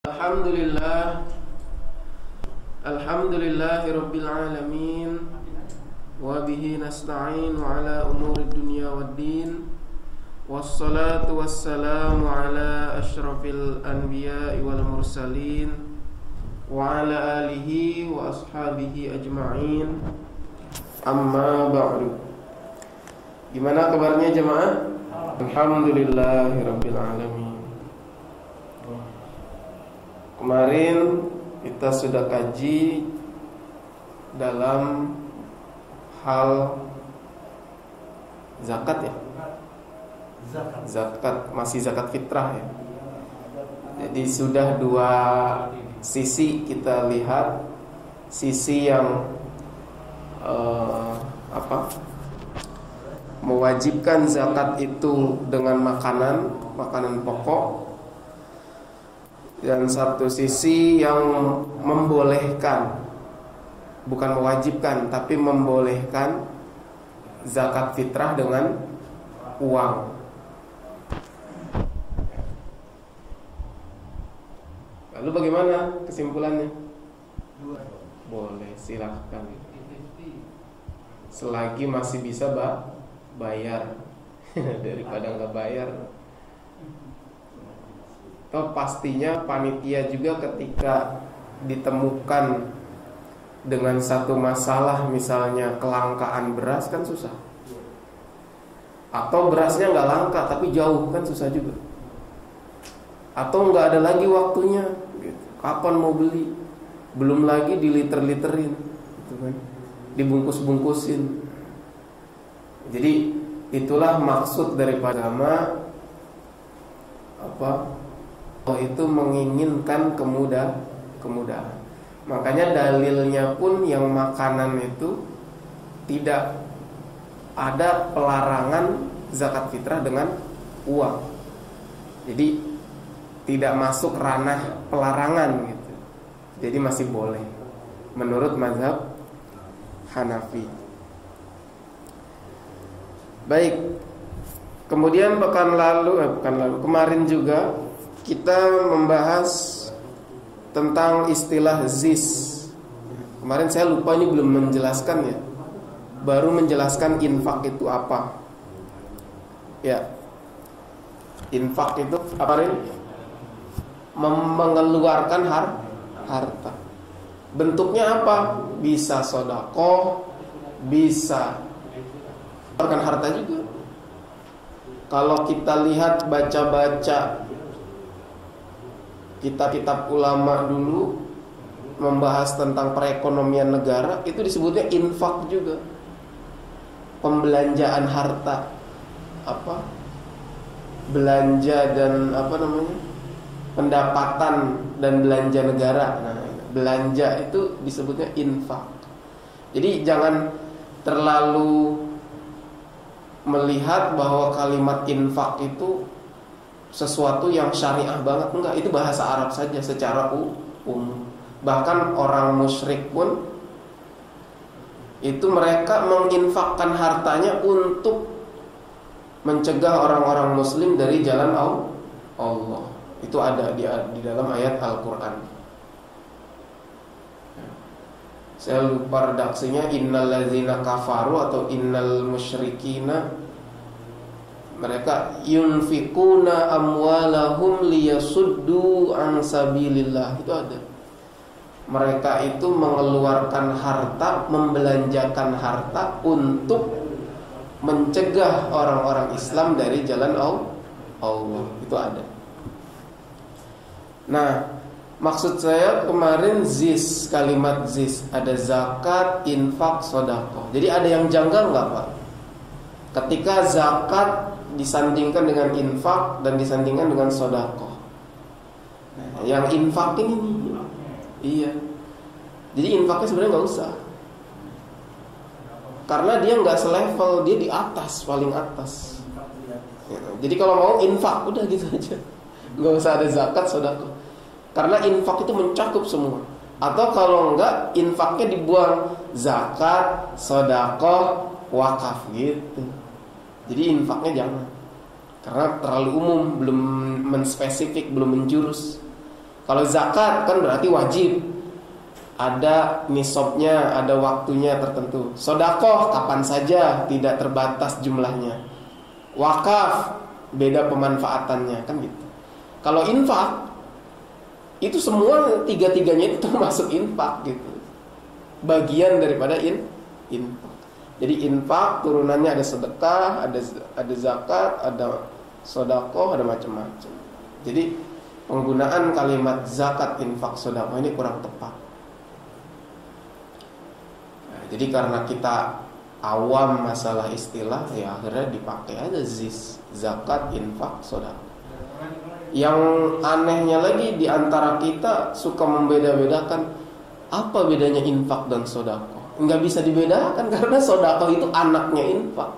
Alhamdulillah, Alhamdulillahirabbil alamin, wa bihi nasta'in ala umuri dunya waddin, wassalatu wassalamu ala asyrafil anbiya'i wal mursalin, wa ala alihi wa ashabihi ajma'in. Amma ba'du. Gimana kabarnya jemaah? Alhamdulillahirabbil alamin. Kemarin kita sudah kaji dalam hal zakat ya. Zakat, masih zakat fitrah ya. Jadi sudah dua sisi kita lihat. Sisi yang mewajibkan zakat itu dengan makanan pokok, dan satu sisi yang membolehkan, bukan mewajibkan, tapi membolehkan zakat fitrah dengan uang. Lalu bagaimana kesimpulannya? Boleh, silahkan. Selagi masih bisa bayar daripada nggak bayar. Toh pastinya panitia juga ketika ditemukan dengan satu masalah, misalnya kelangkaan beras, kan susah. Atau berasnya nggak langka tapi jauh, kan susah juga. Atau nggak ada lagi waktunya, gitu. Kapan mau beli? Belum lagi diliter-literin, gitu kan? Dibungkus-bungkusin. Jadi itulah maksud daripada agama itu menginginkan kemudahan. Makanya dalilnya pun yang makanan itu tidak ada pelarangan zakat fitrah dengan uang. Jadi tidak masuk ranah pelarangan gitu. Jadi masih boleh menurut mazhab Hanafi. Baik. Kemudian kemarin juga kita membahas tentang istilah ZIS. Kemarin saya lupa, ini belum menjelaskan ya. Baru menjelaskan infak itu apa. Ya. Infak itu apa ini? Mengeluarkan harta. Bentuknya apa? Bisa sedekah, bisa mengeluarkan harta juga. Kalau kita lihat, baca-baca kitab-kitab ulama dulu membahas tentang perekonomian negara, itu disebutnya infak juga. Pembelanjaan harta, belanja dan pendapatan dan belanja negara. Nah, belanja itu disebutnya infak. Jadi jangan terlalu melihat bahwa kalimat infak itu sesuatu yang syariah banget. Enggak, itu bahasa Arab saja secara umum. Bahkan orang musyrik pun itu mereka menginfakkan hartanya untuk mencegah orang-orang muslim dari jalan Allah. Itu ada di dalam ayat Al-Quran. Saya lupa redaksinya, innal ladzina kafaru atau innal musyrikina, mereka yunfikuna amwalahum liyasuddu an sabilillah. Itu ada. Mereka itu mengeluarkan harta, membelanjakan harta untuk mencegah orang-orang Islam dari jalan Allah. Itu ada. Nah, maksud saya kemarin ZIS, kalimat ZIS, ada zakat, infak, sedekah. Jadi ada yang janggal nggak Pak? Ketika zakat disandingkan dengan infak dan disandingkan dengan sedekah. Nah, yang infak ini, iya. Jadi infaknya sebenarnya nggak usah, karena dia nggak selevel, dia di atas, paling atas. Jadi kalau mau infak udah gitu aja, nggak usah ada zakat, sedekah. Karena infak itu mencakup semua. Atau kalau enggak, infaknya dibuang, zakat, sedekah, wakaf gitu. Jadi infaknya jangan, karena terlalu umum, belum menspesifik, belum menjurus. Kalau zakat kan berarti wajib, ada nisabnya, ada waktunya tertentu. Sedekah kapan saja, tidak terbatas jumlahnya. Wakaf beda pemanfaatannya, kan gitu. Kalau infak itu semua tiga-tiganya itu termasuk infak gitu. Bagian daripada infak. Jadi infak turunannya ada sedekah, ada zakat, ada sedekah, ada macam-macam. Jadi penggunaan kalimat zakat, infak, sedekah ini kurang tepat. Nah, jadi karena kita awam masalah istilah, ya akhirnya dipakai aja zakat, infak, sedekah. Yang anehnya lagi di antara kita suka membeda-bedakan apa bedanya infak dan sedekah. Enggak bisa dibedakan karena sedekah itu anaknya infak.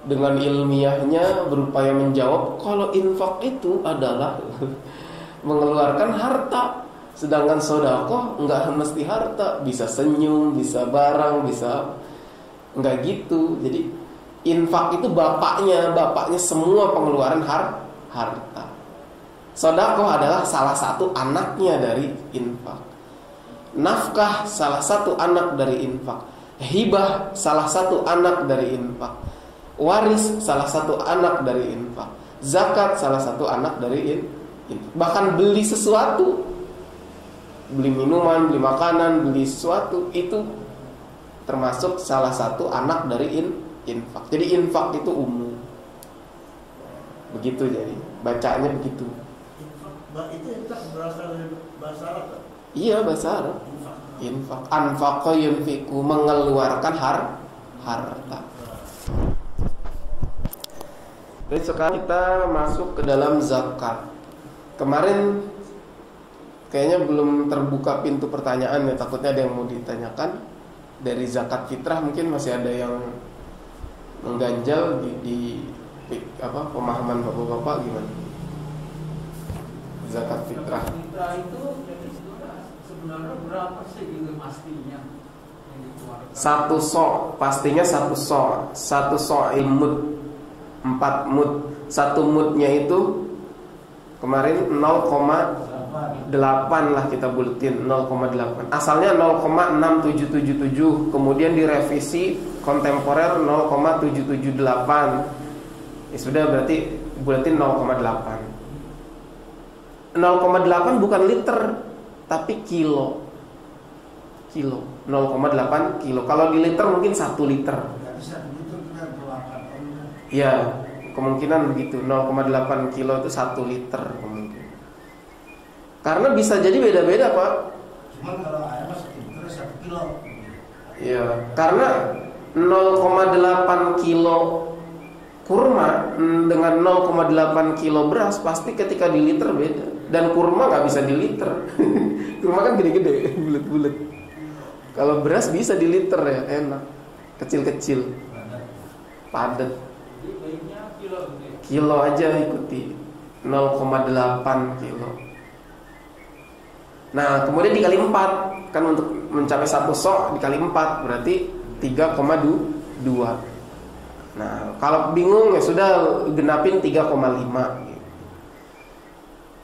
Dengan ilmiahnya berupaya menjawab kalau infak itu adalah mengeluarkan harta, sedangkan sedekah enggak mesti harta, bisa senyum, bisa barang, bisa enggak gitu. Jadi infak itu bapaknya semua pengeluaran harta. Sedekah adalah salah satu anaknya dari infak. Nafkah salah satu anak dari infak. Hibah salah satu anak dari infak. Waris salah satu anak dari infak. Zakat salah satu anak dari infak. Bahkan beli sesuatu, beli minuman, beli makanan, beli sesuatu, itu termasuk salah satu anak dari infak. Jadi infak itu umum. Begitu jadi bacanya begitu. Itu infak berasal dari bahasa Arab? Iya, bahasa Arab. Infak, anfaqa yunfiqu, mengeluarkan harta. Jadi sekarang kita masuk ke dalam zakat. Kemarin kayaknya belum terbuka pintu pertanyaan ya, takutnya ada yang mau ditanyakan. Dari zakat fitrah mungkin masih ada yang mengganjal di pemahaman bapak-bapak gimana? Zakat fitrah. Zakat fitrah itu jadi sebenarnya berapa sih gitu pastinya yang dikeluarkan? Pastinya satu so mud, 4 mud. Satu mudnya itu kemarin 0,8 lah kita buletin, 0,8. Asalnya 0,6777, kemudian direvisi kontemporer 0,778. Ya sudah, berarti buletin 0,8. 0,8 bukan liter, tapi kilo. 0,8 kilo. Kalau di liter mungkin 1 liter. Ya, kemungkinan begitu. 0,8 kilo itu 1 liter kemungkinan. Karena bisa jadi beda-beda, Pak. Cuman kalau ayam 1 liter 1 kilo. Ya, karena 0,8 kilo kurma dengan 0,8 kilo beras pasti ketika di liter beda. Dan kurma nggak bisa di liter. Kurma kan gede-gede, bulat-bulat. Kalau beras bisa di liter ya, enak, kecil-kecil, padat. Kilo aja ikuti 0,8 kilo. Nah kemudian dikali 4, kan untuk mencapai 1 sok dikali 4 berarti 3,2. Nah kalau bingung ya sudah genapin 3,5.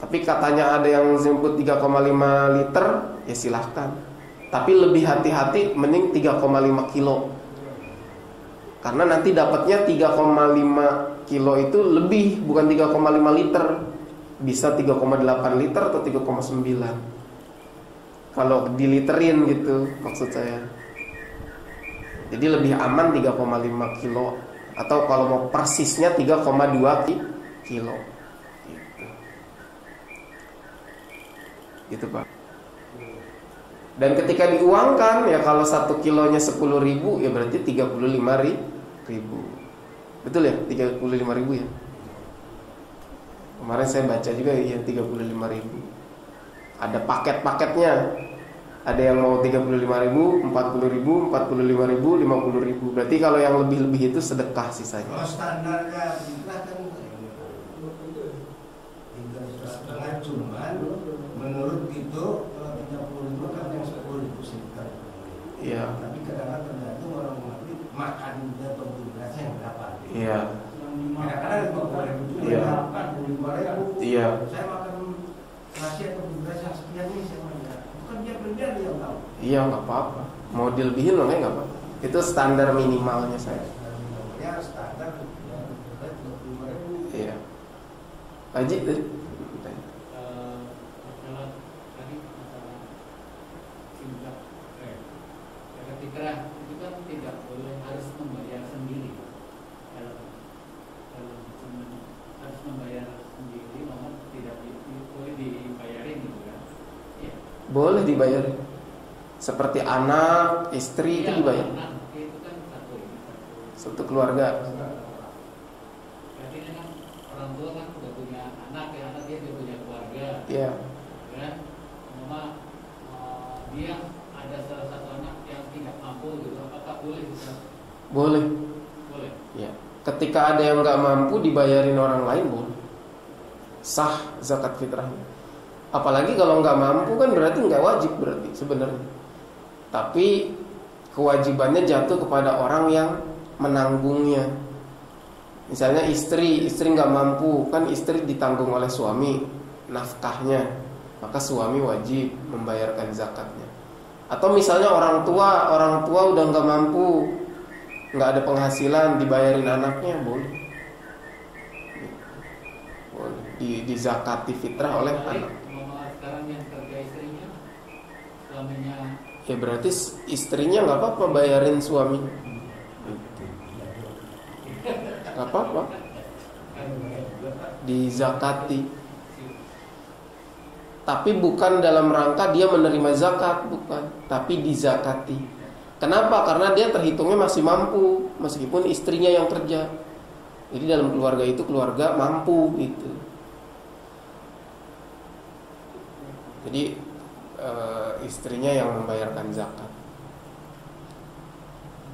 Tapi katanya ada yang jemput 3,5 liter, ya silahkan. Tapi lebih hati-hati, mending 3,5 kilo. Karena nanti dapatnya 3,5 kilo itu lebih, bukan 3,5 liter. Bisa 3,8 liter atau 3,9. Kalau diliterin gitu maksud saya. Jadi lebih aman 3,5 kilo. Atau kalau mau persisnya 3,2 kilo. Gitu Pak. Dan ketika diuangkan ya kalau 1 kilonya 10.000 ya berarti 35.000. Betul ya? 35.000 ya. Kemarin saya baca juga ya 35.000. Ada paket-paketnya. Ada yang mau 35.000, 40.000, 45.000, 50.000. Berarti kalau yang lebih-lebih itu sedekah sisanya. Kalau standarnya kita kan cuman menurut itu kalau 30.000 kan yang 10.000 sekitar. Iya. Tapi kadang-kadang tergantung orang mati makan juga penggunaannya yang berapa. Iya. Kadang-kadang 50.000 juga iya. 45.000. Iya. Saya makan nasi atau sekian ini sama dia. Bukan dia pribadi yang tahu. Iya, nggak apa-apa. Mau dilebihin loh, nggak apa-apa. Itu standar minimalnya saya. Ya standar ya, 25.000. Iya. Haji tadi. Masalah tadi masalah infak. Ketika itu kan tidak boleh harus membayar sendiri. Kalau cuma harus membayar sendiri, namun tidak boleh dibayarin gitu kan? Iya. Boleh dibayar. Seperti anak, istri itu dibayar. Anak itu kan Satu keluarga. Berarti kan orang tua kan udah punya anak, ya anak dia udah punya keluarga. Iya. Kan? Mama dia ada salah satu anak yang tidak mampu gitu, apakah boleh bisa? Boleh. Boleh. Ya. Ketika ada yang nggak mampu dibayarin orang lain boleh. Sah zakat fitrahnya. Apalagi kalau nggak mampu kan berarti nggak wajib berarti sebenarnya. Tapi kewajibannya jatuh kepada orang yang menanggungnya. Misalnya istri nggak mampu, kan istri ditanggung oleh suami nafkahnya, maka suami wajib membayarkan zakatnya. Atau misalnya orang tua udah nggak mampu, nggak ada penghasilan, dibayarin anaknya boleh. Boleh dizakati fitrah oleh anak. Mama sekarang yang kerja istrinya, suaminya. Ya berarti istrinya nggak apa-apa bayarin suami. Nggak apa-apa. Dizakati. Tapi bukan dalam rangka dia menerima zakat, bukan. Tapi dizakati. Kenapa? Karena dia terhitungnya masih mampu, meskipun istrinya yang kerja. Jadi dalam keluarga itu keluarga mampu gitu. Jadi istrinya yang membayarkan zakat.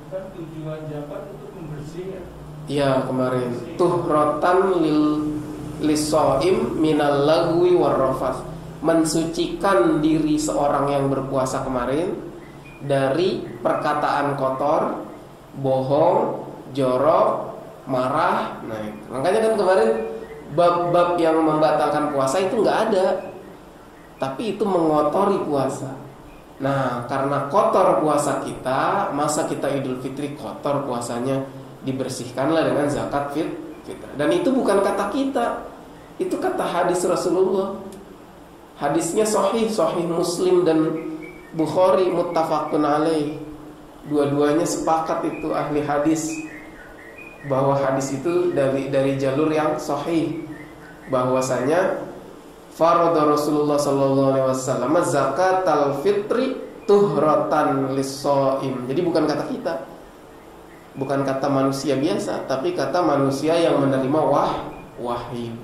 Bukan tujuan zakat untuk membersihkan. Iya kemarin tuhratan lisoim minal lagwi warrafas, mensucikan diri seorang yang berpuasa kemarin dari perkataan kotor, bohong, jorok, marah. Nah itu. Makanya kan kemarin bab-bab yang membatalkan puasa itu nggak ada, tapi itu mengotori puasa. Nah karena kotor puasa kita, masa kita Idul Fitri kotor puasanya, dibersihkanlah dengan zakat fitrah. Dan itu bukan kata kita, itu kata hadis Rasulullah. Hadisnya sahih Muslim dan Bukhari, muttafaqun alaih. Dua-duanya sepakat itu ahli hadis bahwa hadis itu dari jalur yang sahih, bahwasanya farada Rasulullah sallallahu alaihi wasallam zakatal fitri tuhratan lis-shaim. Jadi bukan kata kita, bukan kata manusia biasa, tapi kata manusia yang menerima wahyu.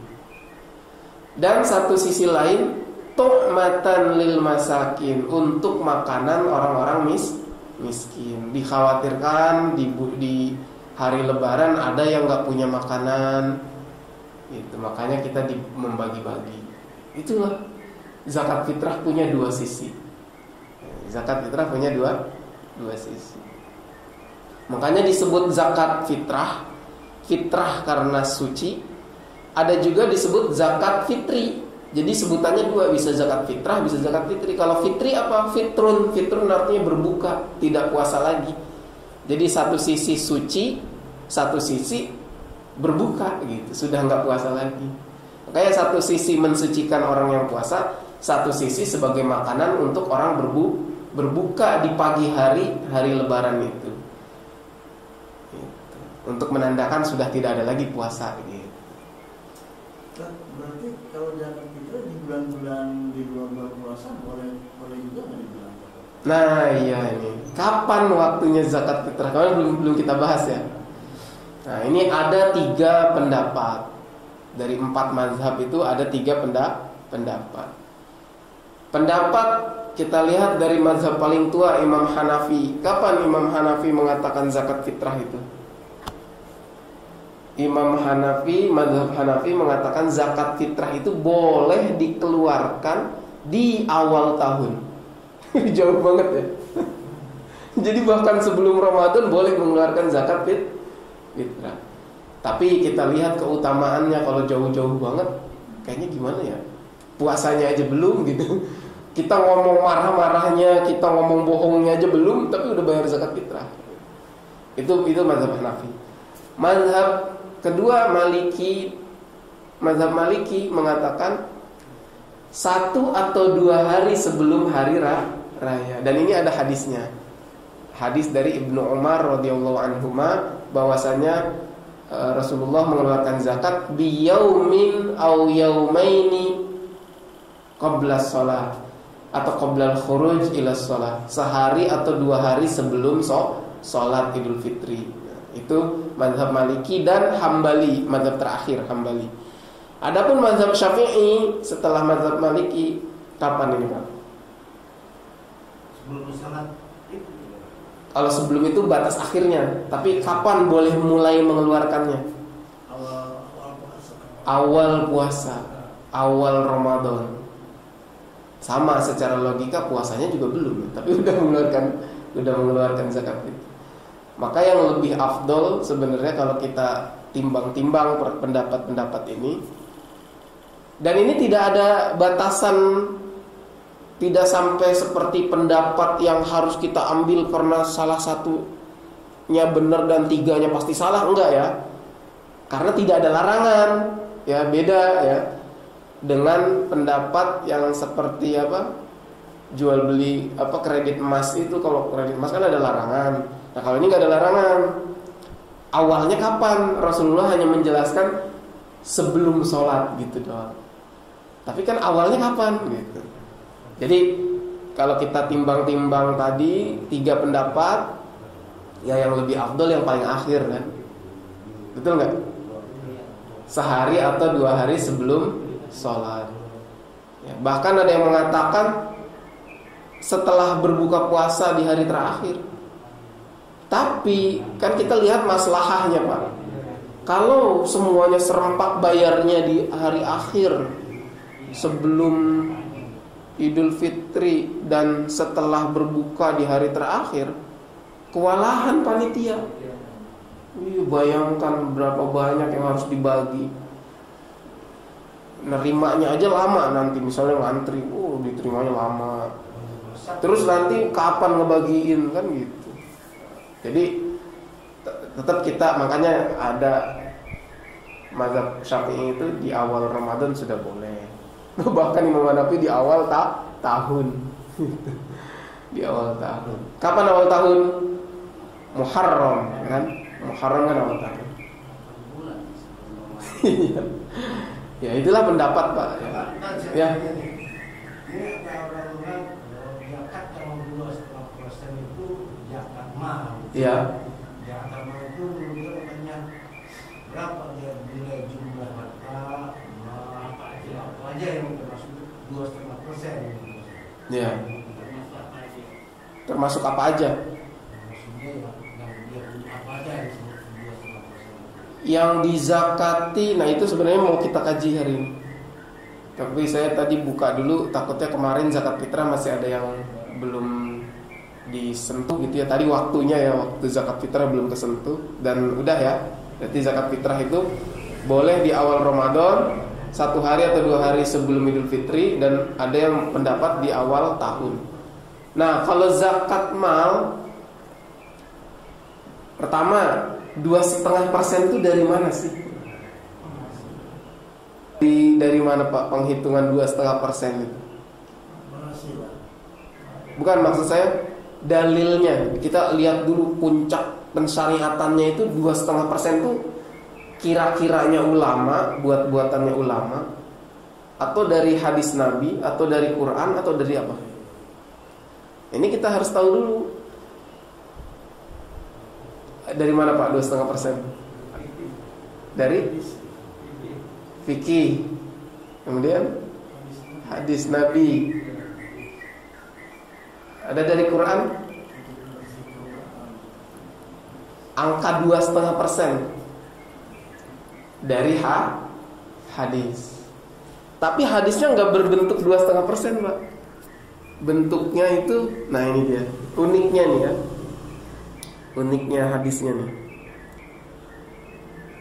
Dan satu sisi lain, tu'matan lil masakin, untuk makanan orang-orang miskin. Dikhawatirkan di hari Lebaran ada yang nggak punya makanan, itu makanya kita membagi-bagi. Itulah zakat fitrah punya dua sisi. Zakat fitrah punya dua sisi. Makanya disebut zakat fitrah karena suci. Ada juga disebut zakat fitri. Jadi sebutannya dua, bisa zakat fitrah, bisa zakat fitri. Kalau fitri apa? Fitrun artinya berbuka, tidak puasa lagi. Jadi satu sisi suci, satu sisi berbuka gitu, sudah nggak puasa lagi. Makanya satu sisi mensucikan orang yang puasa, satu sisi sebagai makanan untuk orang berbuka di pagi hari Lebaran itu. Gitu. Untuk menandakan sudah tidak ada lagi puasa gitu. Berarti kalau zakat fitrah di bulan-bulan di luar puasa boleh juga nggak di bulan puasa? Nah iya ini kapan waktunya zakat fitrah? Kemarin belum kita bahas ya. Nah ini ada 3 pendapat. Dari 4 mazhab itu ada 3 pendapat. Pendapat kita lihat dari mazhab paling tua Imam Hanafi. Kapan Imam Hanafi mengatakan zakat fitrah itu? Imam Hanafi, mazhab Hanafi mengatakan zakat fitrah itu boleh dikeluarkan di awal tahun. Jauh banget ya. Jadi bahkan sebelum Ramadan boleh mengeluarkan zakat fitrah. Tapi kita lihat keutamaannya, kalau jauh-jauh banget kayaknya gimana ya, puasanya aja belum gitu. Kita ngomong marah-marahnya, kita ngomong bohongnya aja belum, tapi udah bayar zakat fitrah. Itu mazhab Hanafi. Mazhab kedua mazhab Maliki mengatakan 1 atau 2 hari sebelum hari raya. Dan ini ada hadisnya. Hadis dari Ibnu Umar radhiyallahu anhuma bahwasanya Rasulullah mengeluarkan zakat bi yaumin aw yaumaini qabla shalah atau qabla al-khuruj ila shalah, sehari atau 2 hari sebelum salat Idul Fitri. Itu mazhab Maliki dan Hambali, mazhab terakhir Hambali. Adapun mazhab Syafi'i setelah mazhab Maliki kapan ini, Pak? Sebelum salat. Kalau sebelum itu batas akhirnya, tapi kapan boleh mulai mengeluarkannya? Awal puasa, awal Ramadan. Sama secara logika puasanya juga belum, tapi udah mengeluarkan zakat fitrah. Maka yang lebih afdol sebenarnya kalau kita timbang-timbang pendapat-pendapat ini, dan ini tidak ada batasan. Tidak sampai seperti pendapat yang harus kita ambil karena salah satunya benar dan 3-nya pasti salah, enggak ya. Karena tidak ada larangan. Ya, beda ya dengan pendapat yang seperti jual beli kredit emas itu. Kalau kredit emas kan ada larangan. Nah, kalau ini enggak ada larangan. Awalnya kapan? Rasulullah hanya menjelaskan sebelum sholat gitu doang. Tapi kan awalnya kapan gitu. Jadi kalau kita timbang-timbang tadi 3 pendapat, ya yang lebih afdol yang paling akhir kan. Betul nggak? Sehari atau 2 hari sebelum sholat. Ya, bahkan ada yang mengatakan setelah berbuka puasa di hari terakhir. Tapi kan kita lihat maslahahnya, Pak. Kalau semuanya serempak bayarnya di hari akhir sebelum Idul Fitri dan setelah berbuka di hari terakhir, kewalahan panitia. Bayangkan berapa banyak yang harus dibagi. Nerimanya aja lama nanti, misalnya ngantri, diterimanya lama. Terus nanti kapan ngebagiin kan gitu. Jadi tetap kita, makanya ada mazhab Syafi'i itu di awal Ramadan sudah boleh. Bahkan Imam Hanafi di awal tahun. Di awal tahun. Kapan awal tahun? Muharram, kan? Muharram kan awal tahun. Ya, itulah pendapat, Pak. Ya. Ini ada orang bilang zakat yang 2,5% itu zakat mal. Ya. Zakat mal itu menurut katanya berapa dia nilai jumlah harta, apa aja yang termasuk 2,5%. Ya. Termasuk apa aja? Maksudnya yang dia punya apa aja disebut 2,5%. Yang dizakati, nah itu sebenarnya mau kita kaji hari ini. Tapi saya tadi buka dulu, takutnya kemarin zakat fitrah masih ada yang belum disentuh gitu ya. Tadi waktunya ya, waktu zakat fitrah belum kesentuh. Dan udah ya, berarti zakat fitrah itu boleh di awal Ramadan, 1 hari atau 2 hari sebelum Idul Fitri, dan ada yang pendapat di awal tahun. Nah, kalau zakat mal, pertama 2,5% itu dari mana sih? Dari mana, Pak, penghitungan 2,5% itu? Bukan, maksud saya dalilnya. Kita lihat dulu puncak pensyariatannya itu 2,5% itu kira-kiranya ulama, buat-buatannya ulama, atau dari hadis Nabi, atau dari Quran, atau dari apa? Ini kita harus tahu dulu. Dari mana, Pak, 2,5%? Dari fikih. Kemudian hadis Nabi. Ada dari Quran. Angka 2,5% dari hadis. Tapi hadisnya nggak berbentuk 2,5%, Pak. Bentuknya itu, nah ini dia uniknya nih ya. Uniknya hadisnya nih.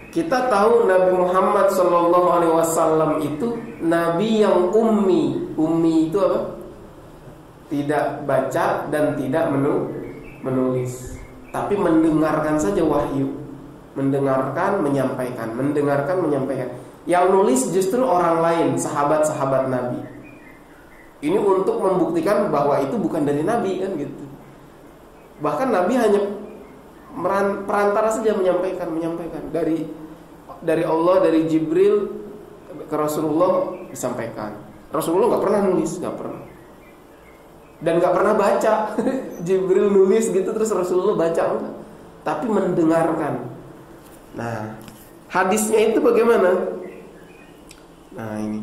Kita tahu Nabi Muhammad SAW itu Nabi yang ummi. Ummi itu apa? tidak baca dan tidak menulis, tapi mendengarkan saja wahyu. Mendengarkan, menyampaikan. Yang nulis justru orang lain, sahabat-sahabat Nabi. Ini untuk membuktikan bahwa itu bukan dari Nabi kan gitu. Bahkan Nabi hanya perantara saja menyampaikan dari Allah, dari Jibril ke Rasulullah disampaikan. Rasulullah nggak pernah nulis, nggak pernah, dan nggak pernah baca. Jibril nulis gitu terus Rasulullah baca enggak, tapi mendengarkan. Nah, hadisnya itu bagaimana? Nah ini,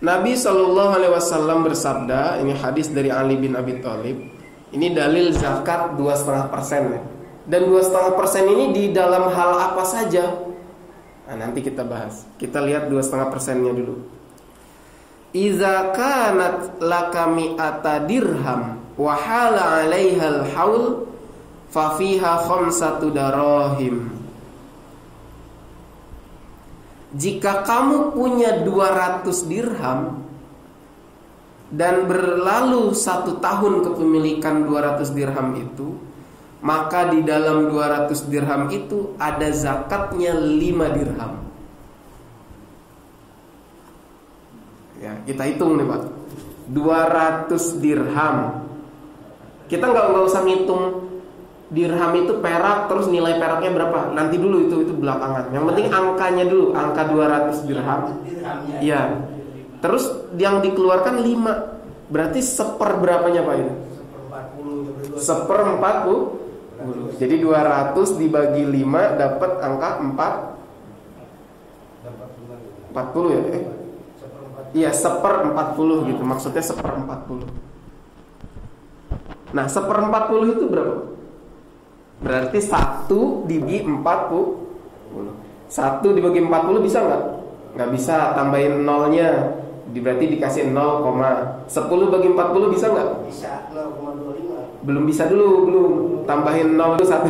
Nabi SAW bersabda, ini hadis dari Ali bin Abi Thalib. Ini dalil zakat 2,5% ya. Dan 2,5% ini di dalam hal apa saja? Nah, nanti kita bahas. Kita lihat 2,5%-nya dulu. Iza kanat laka mi'ata dirham wa hala 'alaiha al-haul fa fiha khamsatu darahim. Jika kamu punya 200 dirham dan berlalu 1 tahun kepemilikan 200 dirham itu, maka di dalam 200 dirham itu ada zakatnya 5 dirham. Ya, kita hitung nih Pak. 200 dirham. Kita nggak usah ngitung dirham itu perak terus nilai peraknya berapa. Nanti dulu itu belakangan. Yang penting angkanya dulu, angka 200 dirham. Iya. Terus yang dikeluarkan 5. Berarti seperberapanya Pak itu? Seperempat. Jadi 200 dibagi 5 dapat angka 40 ya? Iya, 1/40 gitu. Maksudnya 1/40. Nah, 1/40 itu berapa? Berarti 1 dibagi 40. 1 dibagi 40 bisa nggak? Nggak bisa, tambahin nolnya. Berarti dikasih 0, 10 bagi 40 bisa nggak? Bisa, 0,25. Belum bisa dulu. Tambahin 0 dulu 1.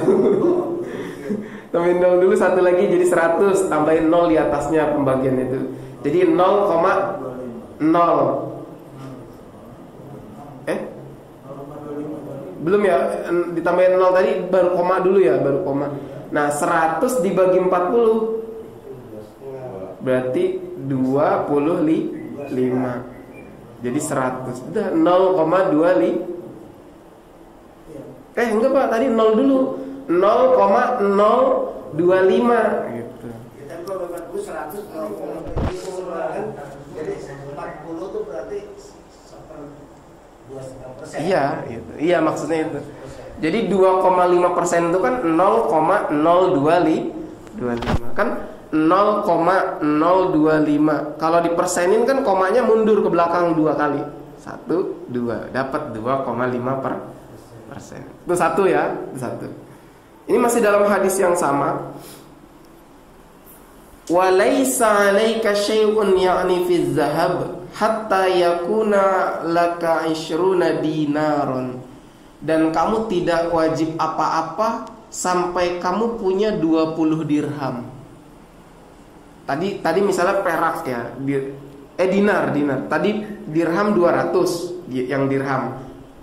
Tambahin 0 dulu 1 lagi jadi 100. Tambahin 0 di atasnya pembagian itu. Jadi 0,0. Belum ya, ditambahin 0 tadi baru koma dulu ya, baru koma. Nah, 100 dibagi 40 berarti 25. Jadi 100. Udah 0,25. Enggak Pak, tadi 0 dulu. 0,025 gitu. Kita kalau 40 100 0,25 jadi 40 itu berarti 2,5%. Iya, gitu. Iya maksudnya itu. Jadi 2,5% itu kan 0,025 kan 0,025. Kalau dipersenin kan komanya mundur ke belakang 2 kali. 1, 2, dapat 2,5%. Itu 1 ya, itu 1. Ini masih dalam hadis yang sama. Wa laisa 'alaika syai'un ya'ni fi dzahab hatta yakuna laka 20 dinaron. Dan kamu tidak wajib apa-apa sampai kamu punya 20 dirham. Tadi misalnya perak ya, dinar. Tadi dirham 200 yang dirham.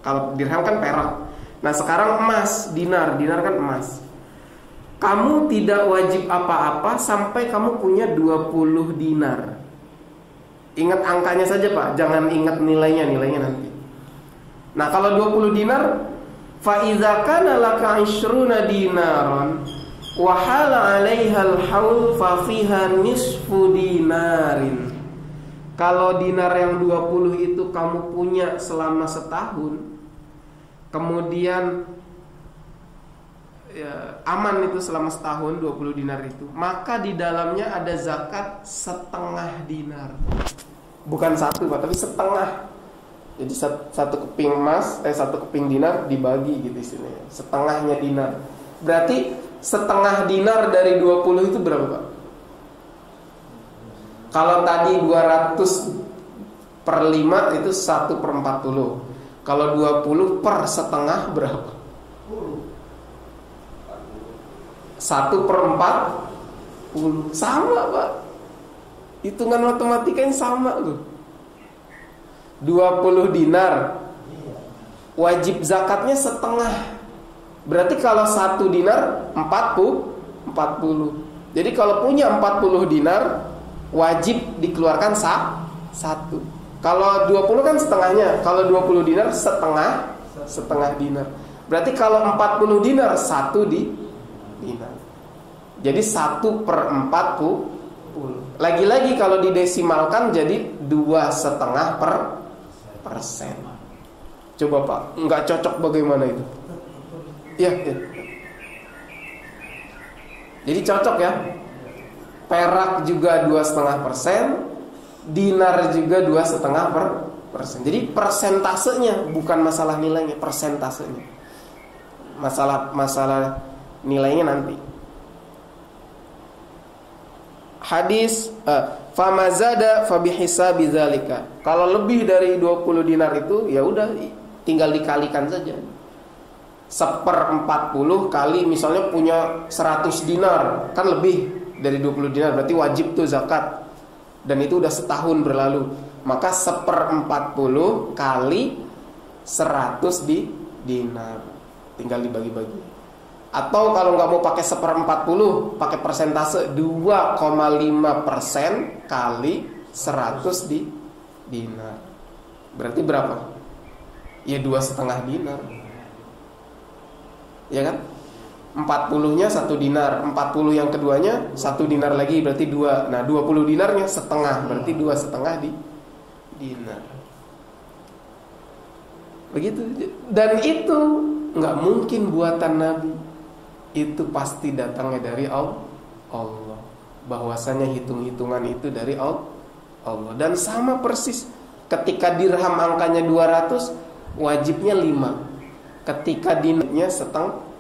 Kalau dirham kan perak. Nah, sekarang emas, dinar kan emas. Kamu tidak wajib apa-apa sampai kamu punya 20 dinar. Ingat angkanya saja Pak, jangan ingat nilainya nanti. Nah, kalau 20 dinar, fa idza kana laka 20 dinaron wa hala 'alaiha al-haul fa fiha nisfu dinarin. Kalau dinar yang 20 itu kamu punya selama setahun, kemudian ya, aman itu selama setahun 20 dinar itu, maka di dalamnya ada zakat setengah dinar. Bukan 1 Pak, tapi setengah. Jadi 1 keping emas, 1 keping dinar dibagi gitu istilahnya. Setengahnya dinar. Berarti setengah dinar dari 20 itu berapa Pak? Kalau tadi 200 per 5 itu 1/40. Kalau 20 per setengah berapa? 1/40. Sama Pak. Hitungan matematikanya sama loh. 20 dinar. Wajib zakatnya setengah. Berarti kalau 1 dinar 40. Jadi kalau punya 40 dinar, wajib dikeluarkan 1. Kalau 20 kan setengahnya. Kalau 20 dinar setengah dinar. Berarti kalau 40 dinar 1 dinar. Jadi 1/40. Lagi-lagi kalau didesimalkan jadi 2,5%. Coba Pak, nggak cocok bagaimana itu? Ya. Jadi cocok ya. Perak juga 2,5%, dinar juga 2,5%. Jadi persentasenya, bukan masalah nilainya, persentasenya. Masalah nilainya nanti. Hadis famazada fabihisabi dzalika. Kalau lebih dari 20 dinar itu ya udah tinggal dikalikan saja. 1/40 kali misalnya punya 100 dinar, kan lebih dari 20 dinar, berarti wajib tuh zakat. Dan itu udah setahun berlalu. Maka 1/40 kali 100 dinar. Tinggal dibagi-bagi. Atau kalau nggak mau pakai 1/40, pakai persentase 2,5% kali 100 dinar. Berarti berapa? Ya 2,5 dinar. Ya kan? 40-nya 1 dinar, 40 yang keduanya 1 dinar lagi berarti 2. Nah 20 dinarnya setengah, berarti 2,5 dinar. Begitu. Dan itu nggak mungkin buatan Nabi. Itu pasti datangnya dari Allah. Bahwasanya hitung-hitungan itu dari Allah. Dan sama persis ketika dirham angkanya 200, wajibnya 5. Ketika dinarnya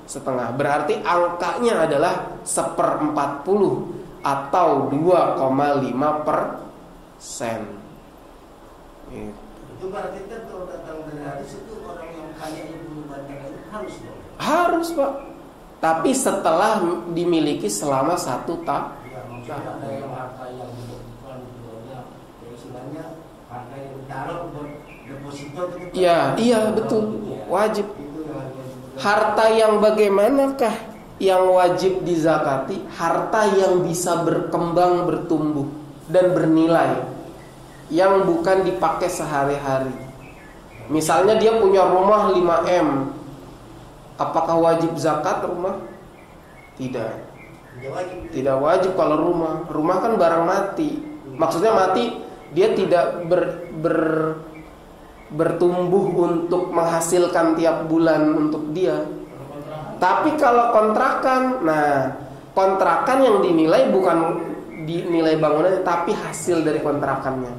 setengah, berarti angkanya adalah 1/40 atau 2,5%. Itu berarti kan kalau datang dari hadis itu orang yang kaya yang belum banyak itu harus dong? Harus Pak. Tapi setelah dimiliki selama 1 tahun. Ya, maksudnya ada yang harta yang bukan ya istilahnya harta yang ditaruh buat deposito itu. Iya betul. Wajib. Harta yang bagaimanakah yang wajib dizakati? Harta yang bisa berkembang, bertumbuh dan bernilai, yang bukan dipakai sehari-hari. Misalnya dia punya rumah 5M. Apakah wajib zakat rumah? Tidak. Tidak wajib kalau rumah. Rumah kan barang mati. Maksudnya mati, dia tidak bertumbuh untuk menghasilkan tiap bulan untuk dia. Tapi kalau kontrakan, nah kontrakan yang dinilai bukan dinilai bangunannya, tapi hasil dari kontrakannya,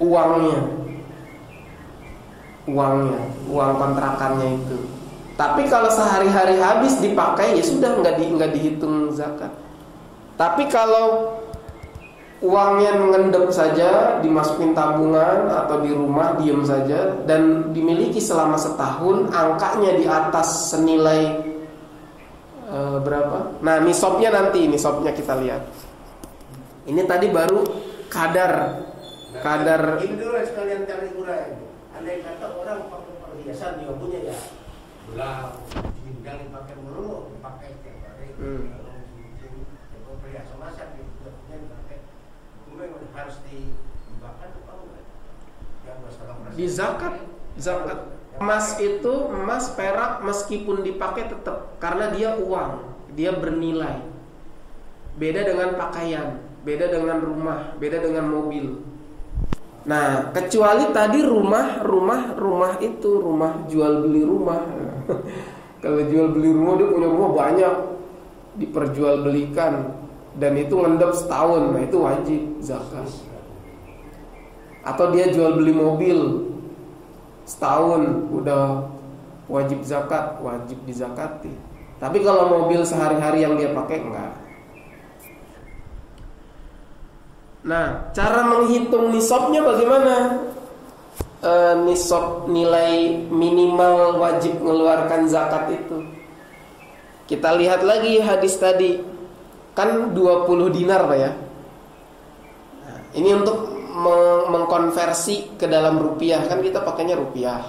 uang kontrakannya itu. Tapi kalau sehari-hari habis dipakai ya sudah nggak dihitung zakat. Tapi kalau uangnya mengendap saja, dimasukin tabungan atau di rumah diam saja dan dimiliki selama setahun, angkanya di atas senilai berapa? Nah, nisabnya kita lihat. Ini tadi baru kadar. Ini dulu sekalian cari urai. Andai kata orang pakai perhiasan dia punya ya, belah, jangan pakai melulu, pakai tiap hari. Perhiasan masak gitu, pakai. Harus dibakar atau enggak? Di zakat. Emas perak meskipun dipakai tetap, karena dia uang, dia bernilai. Beda dengan pakaian, beda dengan rumah, beda dengan mobil. Nah, kecuali tadi rumah itu rumah jual beli rumah. Kalau jual beli rumah, dia punya rumah banyak, diperjualbelikan dan itu ngendap setahun, nah itu wajib zakat. Atau dia jual beli mobil setahun, udah wajib zakat, wajib dizakati. Tapi kalau mobil sehari-hari yang dia pakai enggak. Nah, cara menghitung nisabnya bagaimana? Nisab nilai minimal wajib mengeluarkan zakat itu. Kita lihat lagi hadis tadi. Kan 20 dinar Pak ya. Nah, ini untuk mengkonversi ke dalam rupiah, kan kita pakainya rupiah.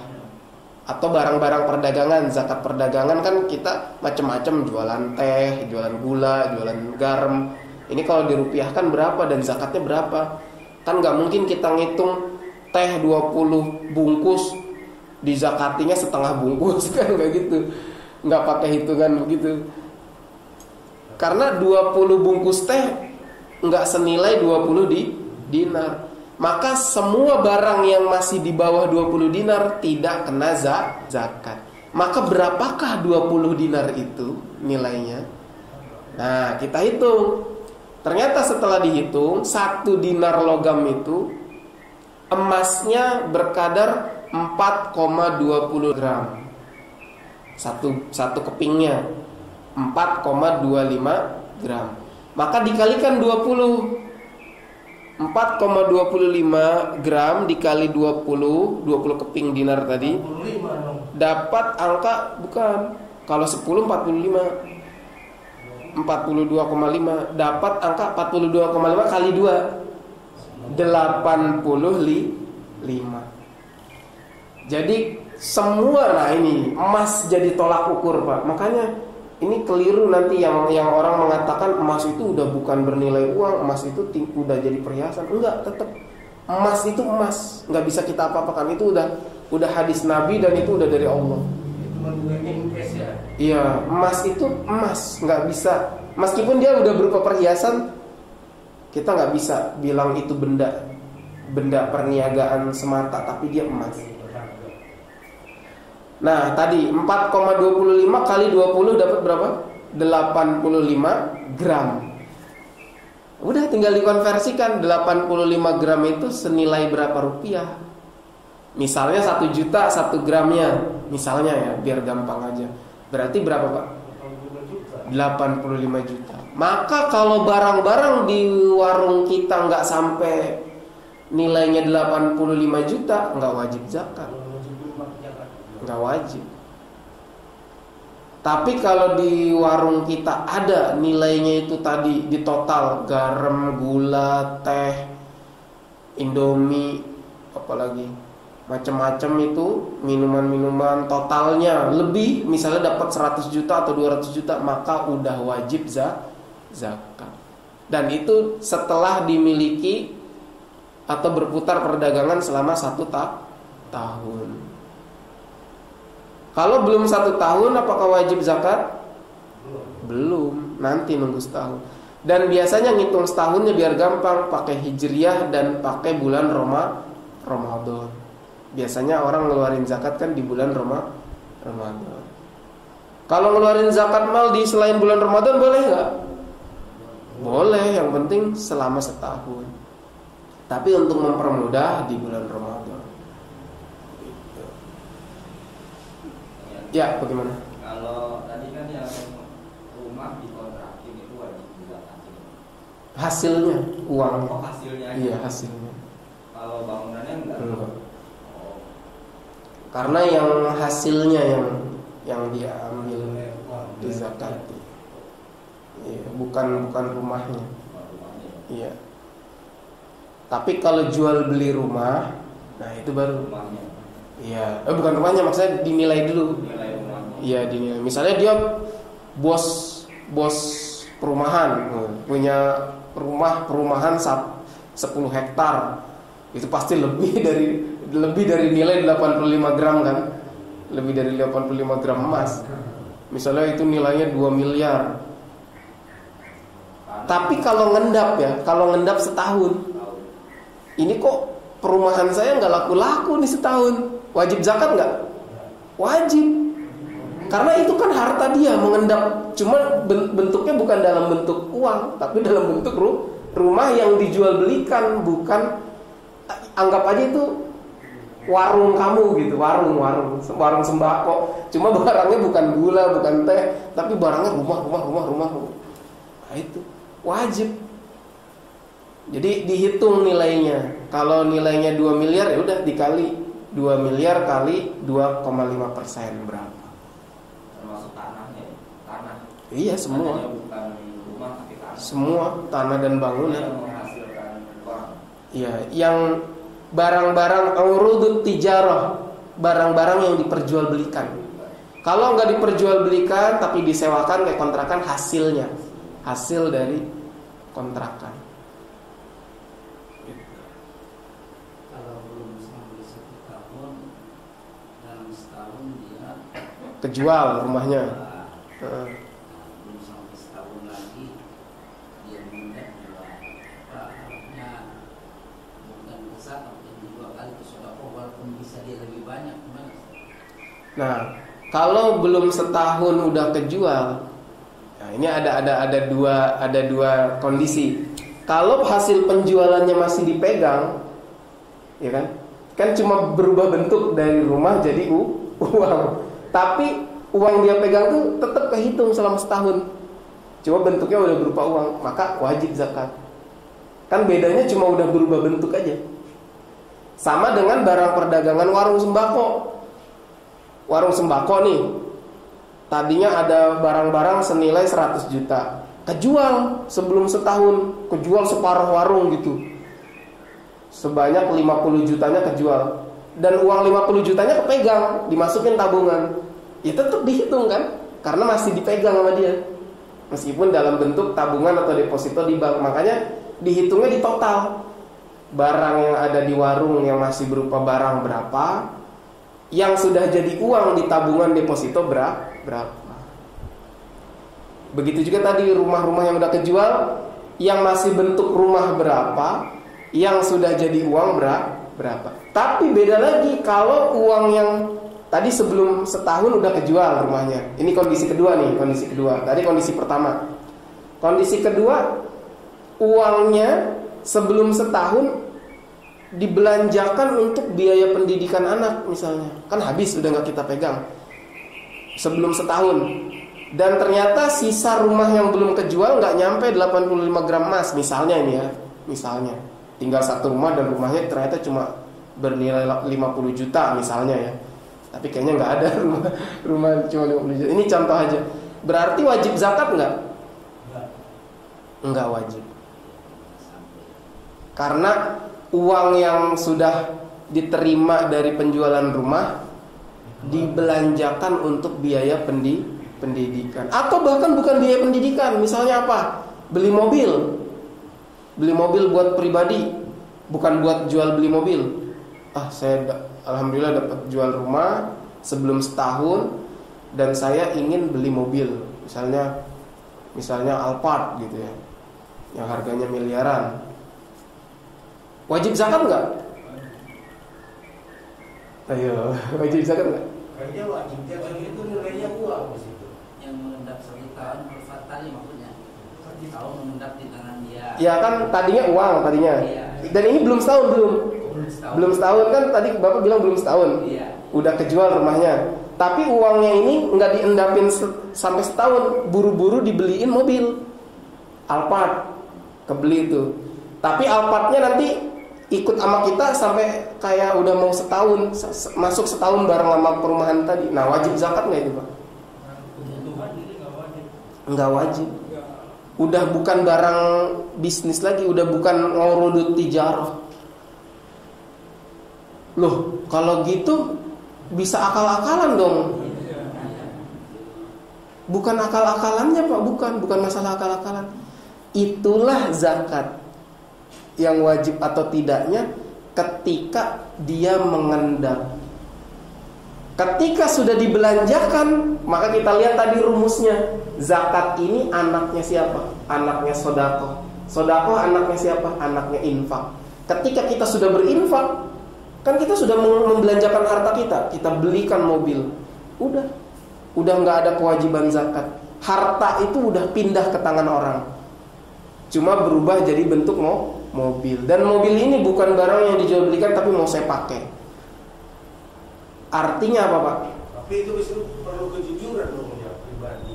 Atau barang-barang perdagangan, zakat perdagangan kan kita macam-macam, jualan teh, jualan gula, jualan garam. Ini kalau dirupiahkan berapa dan zakatnya berapa? Kan nggak mungkin kita ngitung teh 20 bungkus dizakatinya setengah bungkus, kan nggak gitu. Nggak pakai hitungan begitu. Karena 20 bungkus teh nggak senilai 20 dinar. Maka semua barang yang masih di bawah 20 dinar tidak kena zakat. Maka berapakah 20 dinar itu nilainya? Nah, kita hitung. Ternyata setelah dihitung, 1 dinar logam itu emasnya berkadar 4,20 gram. Satu kepingnya 4,25 gram. Maka dikalikan 20. 4,25 gram dikali 20 keping dinar tadi 45 dong. dapat angka, bukan, kalau 10 45, 42,5, dapat angka 42,5 kali 2 85. Jadi semua, nah ini emas jadi tolak ukur, Pak. Makanya ini keliru nanti yang orang mengatakan emas itu udah bukan bernilai uang, emas itu udah jadi perhiasan. Enggak, tetap emas itu emas, nggak bisa kita apa-apakan. Itu udah hadis Nabi dan itu udah dari Allah. Itu bukan invest ya. Iya, emas itu emas, nggak bisa. Meskipun dia udah berupa perhiasan, kita nggak bisa bilang itu benda perniagaan semata, tapi dia emas. Nah, tadi 4,25 kali 20 dapat berapa? 85 gram. Udah tinggal dikonversikan, 85 gram itu senilai berapa rupiah? Misalnya 1 juta 1 gramnya, misalnya ya, biar gampang aja. Berarti berapa, Pak? 85 juta. Maka kalau barang-barang di warung kita nggak sampai nilainya 85 juta, nggak wajib zakat. Nggak wajib. Tapi kalau di warung kita ada nilainya itu tadi di total, garam, gula, teh, Indomie, apalagi macam-macam itu minuman-minuman totalnya lebih, misalnya dapat 100 juta atau 200 juta, maka udah wajib zakat. Dan itu setelah dimiliki atau berputar perdagangan selama 1 tahun. Kalau belum 1 tahun, apakah wajib zakat? Belum, nanti nunggu setahun. Dan biasanya ngitung setahunnya biar gampang, pakai hijriyah dan pakai bulan Ramadan. Biasanya orang ngeluarin zakat kan di bulan Ramadan. Kalau ngeluarin zakat mal di selain bulan Ramadan boleh nggak? Boleh, yang penting selama setahun. Tapi untuk mempermudah di bulan Ramadan. Ya, bagaimana? Kalau tadi kan yang rumah dikontrakin itu wajib dizakatin. Hasilnya, uang. Oh, hasilnya. Iya, hasilnya. Kalau bangunannya enggak. Oh. Karena yang hasilnya yang dia ambil dizakati. Iya, bukan rumahnya. Iya. Tapi kalau jual beli rumah, nah itu baru Rumahnya. iya, bukan rumahnya, maksudnya dinilai dulu. Nilai rumahnya. Iya, dinilai. Misalnya dia bos perumahan, punya perumahan 10 hektar. Itu pasti lebih dari nilai 85 gram kan? Lebih dari 85 gram emas. Misalnya itu nilainya 2 miliar. Tapi kalau ngendap setahun. Ini kok perumahan saya nggak laku-laku nih setahun. Wajib zakat nggak? Wajib. Karena itu kan harta dia mengendap. Cuma bentuknya bukan dalam bentuk uang, tapi dalam bentuk rumah yang dijual belikan. Bukan, anggap aja itu warung kamu gitu. Warung sembako. Cuma barangnya bukan gula, bukan teh, tapi barangnya rumah. Nah itu wajib. Jadi dihitung nilainya. Kalau nilainya 2 miliar ya udah dikali 2 miliar kali 2,5% berapa? Termasuk tanahnya. Tanah. Iya, semua. Tanahnya bukan rumah tapi tanah. Semua tanah dan bangunan. Yang menghasilkan uang. Ya, yang barang-barang urudut tijarah, barang-barang yang diperjualbelikan. Kalau nggak diperjualbelikan tapi disewakan kayak kontrakan, hasilnya, hasil dari kontrakan. Kalau belum sampai 1 tahun, dalam setahun dia Kejual rumahnya. belum sampai setahun lagi dia mendapat jual. Harusnya bukan besar tapi 2 kali ke sedekah walaupun bisa dia lebih banyak. Gimana? Nah, kalau belum setahun udah kejual, nah ini ada dua kondisi. Kalau hasil penjualannya masih dipegang, ya kan cuma berubah bentuk dari rumah jadi uang. Tapi uang dia pegang tuh tetap kehitung selama setahun. Cuma bentuknya udah berupa uang, maka wajib zakat. Kan bedanya cuma udah berubah bentuk aja. Sama dengan barang perdagangan warung sembako. Warung sembako nih, tadinya ada barang-barang senilai 100 juta, kejual sebelum setahun, kejual separuh warung gitu, sebanyak 50 jutanya kejual. Dan uang 50 jutanya kepegang, dimasukin tabungan. Ya tetap dihitung kan, karena masih dipegang sama dia, meskipun dalam bentuk tabungan atau deposito di bank. Makanya dihitungnya di total. Barang yang ada di warung yang masih berupa barang berapa, yang sudah jadi uang di tabungan deposito berapa. Begitu juga tadi rumah-rumah yang udah kejual, yang masih bentuk rumah berapa, yang sudah jadi uang berapa. Tapi beda lagi kalau uang yang tadi sebelum setahun udah kejual rumahnya. Ini kondisi kedua nih, kondisi kedua. Tadi kondisi pertama. Kondisi kedua, uangnya sebelum setahun dibelanjakan untuk biaya pendidikan anak misalnya. Kan habis, udah gak kita pegang sebelum setahun. Dan ternyata sisa rumah yang belum kejual gak nyampe 85 gram emas misalnya ini ya. Misalnya tinggal satu rumah dan rumahnya ternyata cuma bernilai 50 juta misalnya ya. Tapi kayaknya gak ada rumah cuma 50 juta. Ini contoh aja. Berarti wajib zakat gak? Enggak wajib. Karena uang yang sudah diterima dari penjualan rumah dibelanjakan untuk biaya pendidikan. Atau bahkan bukan biaya pendidikan. Misalnya apa? Beli mobil. Beli mobil buat pribadi, bukan buat jual beli mobil. Saya alhamdulillah dapat jual rumah sebelum setahun dan saya ingin beli mobil. Misalnya Alphard gitu ya, yang harganya miliaran. Wajib zakat nggak? Ayo, wajib zakat nggak? Kayaknya wajib zakat itu nilainya uang di situ. Yang mengendap 1 tahun berfatali maksudnya 1 tahun mengendap di tangan dia. Ya kan tadinya uang tadinya. Iya. Dan ini belum setahun belum setahun kan tadi Bapak bilang belum setahun. Iya. Udah kejual rumahnya. Tapi uangnya ini nggak diendapin sampai setahun, buru-buru dibeliin mobil Alphard, kebeli itu. Tapi Alphardnya nanti ikut sama kita sampai kayak udah mau setahun, masuk setahun bareng sama perumahan tadi. Nah wajib zakat nggak itu Pak? Kebutuhan jadi nggak wajib. Nggak wajib. Udah bukan barang bisnis lagi, udah bukan urudut tijarah. Loh, kalau gitu bisa akal-akalan dong. Bukan akal-akalannya Pak, bukan masalah akal-akalan. Itulah zakat yang wajib atau tidaknya ketika dia mengendap. Ketika sudah dibelanjakan, maka kita lihat tadi rumusnya. Zakat ini anaknya siapa? Anaknya sedekah. Sedekah anaknya siapa? Anaknya infak. Ketika kita sudah berinfak, kan kita sudah membelanjakan harta kita. Kita belikan mobil. Udah nggak ada kewajiban zakat. Harta itu udah pindah ke tangan orang. Cuma berubah jadi bentuk mobil. Dan mobil ini bukan barang yang dijual belikan, tapi mau saya pakai. Artinya apa Pak? Tapi itu perlu kejujuran dong ya pribadi.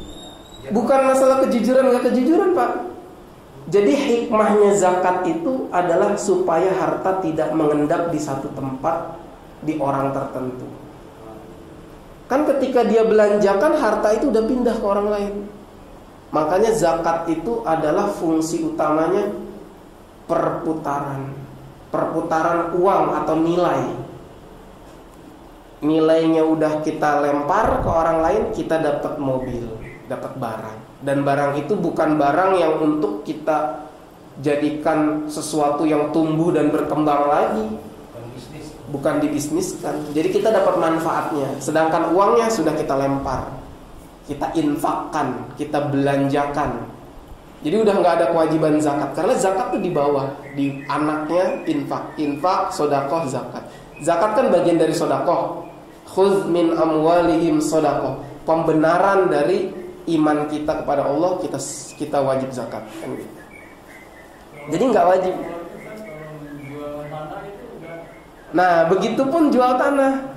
Bukan masalah kejujuran nggak kejujuran Pak. Jadi hikmahnya zakat itu adalah supaya harta tidak mengendap di satu tempat di orang tertentu. Kan ketika dia belanjakan, harta itu udah pindah ke orang lain. Makanya zakat itu adalah fungsi utamanya perputaran. perputaran uang atau nilainya udah kita lempar ke orang lain, kita dapat mobil, dapat barang. Dan barang itu bukan barang yang untuk kita jadikan sesuatu yang tumbuh dan berkembang lagi, bukan dibisniskan. Jadi kita dapat manfaatnya. Sedangkan uangnya sudah kita lempar, kita infakkan, kita belanjakan. Jadi udah nggak ada kewajiban zakat, karena zakat itu di bawah, di anaknya infak, sodakoh, zakat. Zakat kan bagian dari sodakoh. Khudz min amwalihim sodakoh. Pembenaran dari iman kita kepada Allah, kita wajib zakat. Kan gitu. Jadi nggak wajib. Nah, begitupun jual tanah.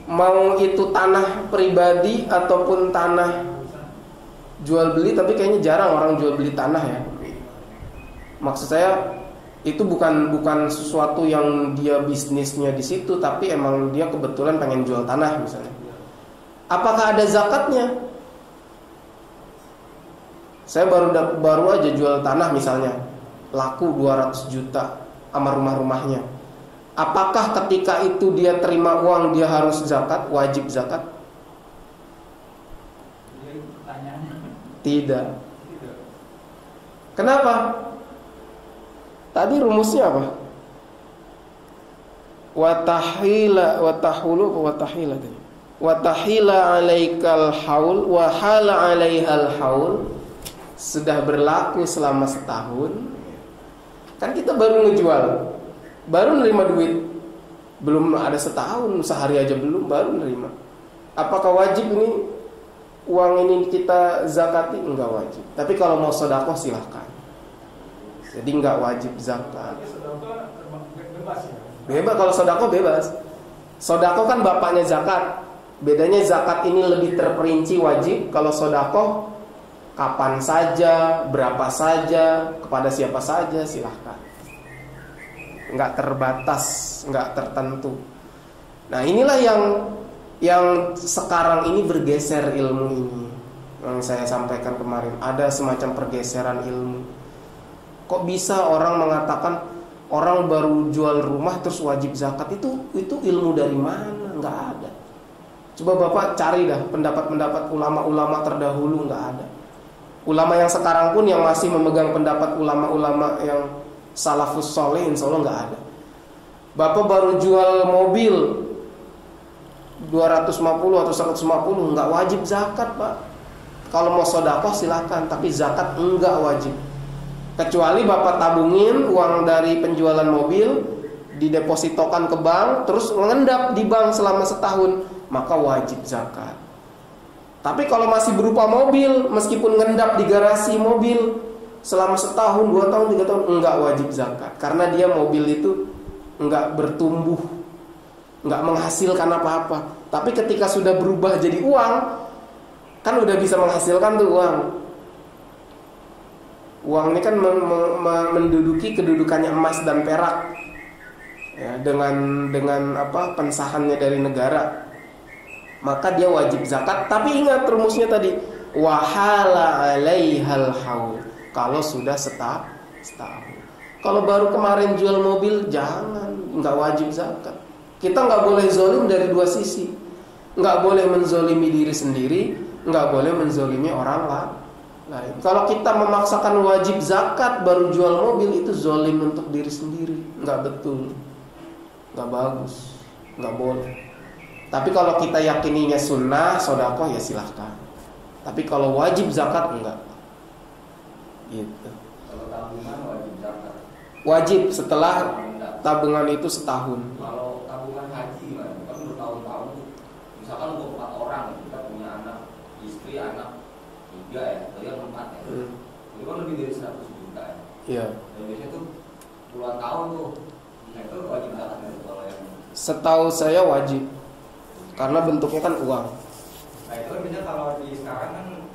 Mau itu tanah pribadi ataupun tanah jual beli, tapi kayaknya jarang orang jual beli tanah ya. Maksud saya itu bukan sesuatu yang dia bisnisnya di situ, tapi emang dia kebetulan pengen jual tanah misalnya. Apakah ada zakatnya? Saya baru aja jual tanah misalnya, laku 200 juta sama rumah-rumahnya. Apakah ketika itu dia terima uang dia harus zakat, wajib zakat? Tidak. Kenapa? Tadi rumusnya apa? Watahila alaikal haul wa hala alaihal haul. Sudah berlaku selama setahun. Kan kita baru ngejual, baru nerima duit, belum ada setahun, sehari aja belum, baru nerima. Apakah wajib ini uang ini kita zakati? Enggak wajib. Tapi kalau mau sedekah silahkan. Jadi enggak wajib zakat. Bebas, kalau sedekah bebas. Sedekah kan bapaknya zakat. Bedanya zakat ini lebih terperinci wajib. Kalau sedekah kapan saja, berapa saja, kepada siapa saja silahkan. Enggak terbatas, enggak tertentu. Nah, inilah yang sekarang ini bergeser ilmu ini. Yang saya sampaikan kemarin, ada semacam pergeseran ilmu. Kok bisa orang mengatakan orang baru jual rumah terus wajib zakat? Itu ilmu dari mana? Enggak ada. Coba Bapak cari dah pendapat-pendapat ulama-ulama terdahulu, enggak ada. Ulama yang sekarang pun yang masih memegang pendapat ulama-ulama yang salafus soleh, insya Allah nggak ada. Bapak baru jual mobil 250 atau 150, nggak wajib zakat, Pak. Kalau mau sedekah silakan, tapi zakat enggak wajib. Kecuali Bapak tabungin uang dari penjualan mobil, didepositokan ke bank, terus mengendap di bank selama setahun, maka wajib zakat. Tapi kalau masih berupa mobil, meskipun ngendap di garasi mobil selama setahun, 2 tahun, 3 tahun, enggak wajib zakat. Karena dia mobil itu enggak bertumbuh, enggak menghasilkan apa-apa. Tapi ketika sudah berubah jadi uang, kan udah bisa menghasilkan tuh uang. Uang ini kan menduduki kedudukannya emas dan perak, ya, dengan apa pensahannya dari negara. Maka dia wajib zakat. Tapi ingat rumusnya tadi, wahala alaihal haul. Kalau sudah setahun. Kalau baru kemarin jual mobil, jangan, nggak wajib zakat. Kita nggak boleh zolim dari dua sisi. Nggak boleh menzolimi diri sendiri, nggak boleh menzolimi orang lain. Kalau kita memaksakan wajib zakat baru jual mobil, itu zolim untuk diri sendiri. Nggak betul, nggak bagus, nggak boleh. Tapi kalau kita yakininya sunnah, sedekah ya silahkan. Tapi kalau wajib zakat enggak. Gitu. Kalau tabungan wajib zakat. Wajib setelah tabungan itu setahun. Kalau tabungan haji gimana? Kan bertahun-tahun. Misalkan untuk 4 orang, kita punya anak, istri, anak 3 ya, kalian 4 ya. Itu kan lebih dari 100 juta ya. Iya. Dan biasanya tuh puluhan tahun tuh. Nah, itu wajib zakat ya kalau yang. Setahu saya wajib. Karena bentuknya kan uang. Nah itu kan biasanya kalau di sekarang kan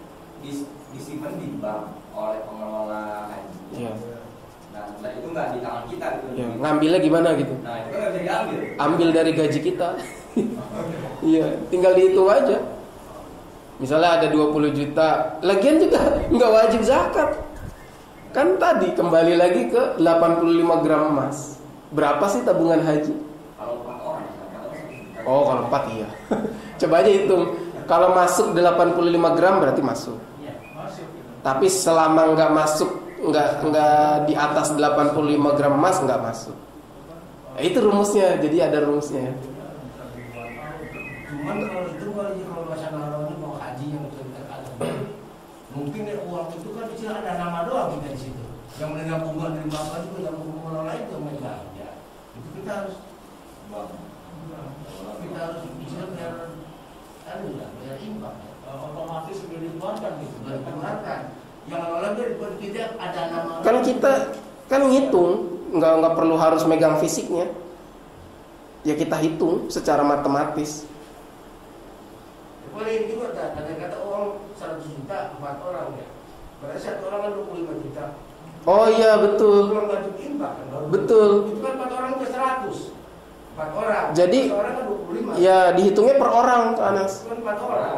disimpan di bank oleh pengelola haji. Iya. Nah itu nggak di tangan kita gitu. Ya, ngambilnya gimana gitu? Nah itu kan nggak bisa diambil. Ambil dari gaji kita. Iya, tinggal dihitung aja. Misalnya ada 20 juta, lagian juga nggak wajib zakat. Kan tadi kembali lagi ke 85 gram emas. Berapa sih tabungan haji? Kalau 4 orang, 1 juta. Oh, kalau 4 iya. Coba aja hitung. Kalau masuk 85 gram berarti masuk. Iya, masuk gitu. Tapi selama nggak masuk, nggak di atas 85 gram emas nggak masuk. Itu rumusnya. Jadi ada rumusnya. Cuman kalau itu kalau masalah orang mau haji yang mungkin uang itu kan di sini ada nama doang kita di situ. Yang menerima bunga dari bapak juga yang bunga lain itu megang. Ya. Itu kita harus bisa biar imbang. Otomatis sudah dikeluarkan gitu. Sudah dikeluarkan. Yang lain kita ada nama. Kan kita kan ngitung, nggak perlu harus megang fisiknya. Ya kita hitung secara matematis. Boleh juga kata uang 100 juta 4 orang ya. Berarti 1 orang kan 25 juta. Oh iya betul. Kalau nggak imbang kan. Betul. Itu kan 4 orang ke 100. 4 orang. Jadi 4 orang kan 25. ya dihitungnya per orang, Anas. Itu kan 4 orang.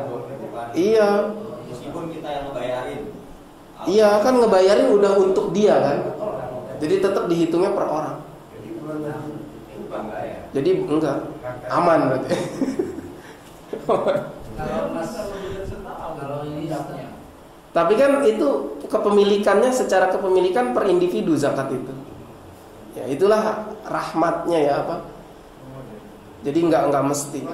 Iya. Meskipun kita yang ngebayarin. Iya kan ngebayarin udah untuk dia kan. 4 orang. Jadi tetap dihitungnya per orang. Jadi bulan imbang nggak ya? Jadi enggak aman berarti. Kalau ini dapatnya Tapi kan itu kepemilikannya secara kepemilikan per individu zakat itu. Ya itulah rahmatnya ya apa. Jadi enggak mesti.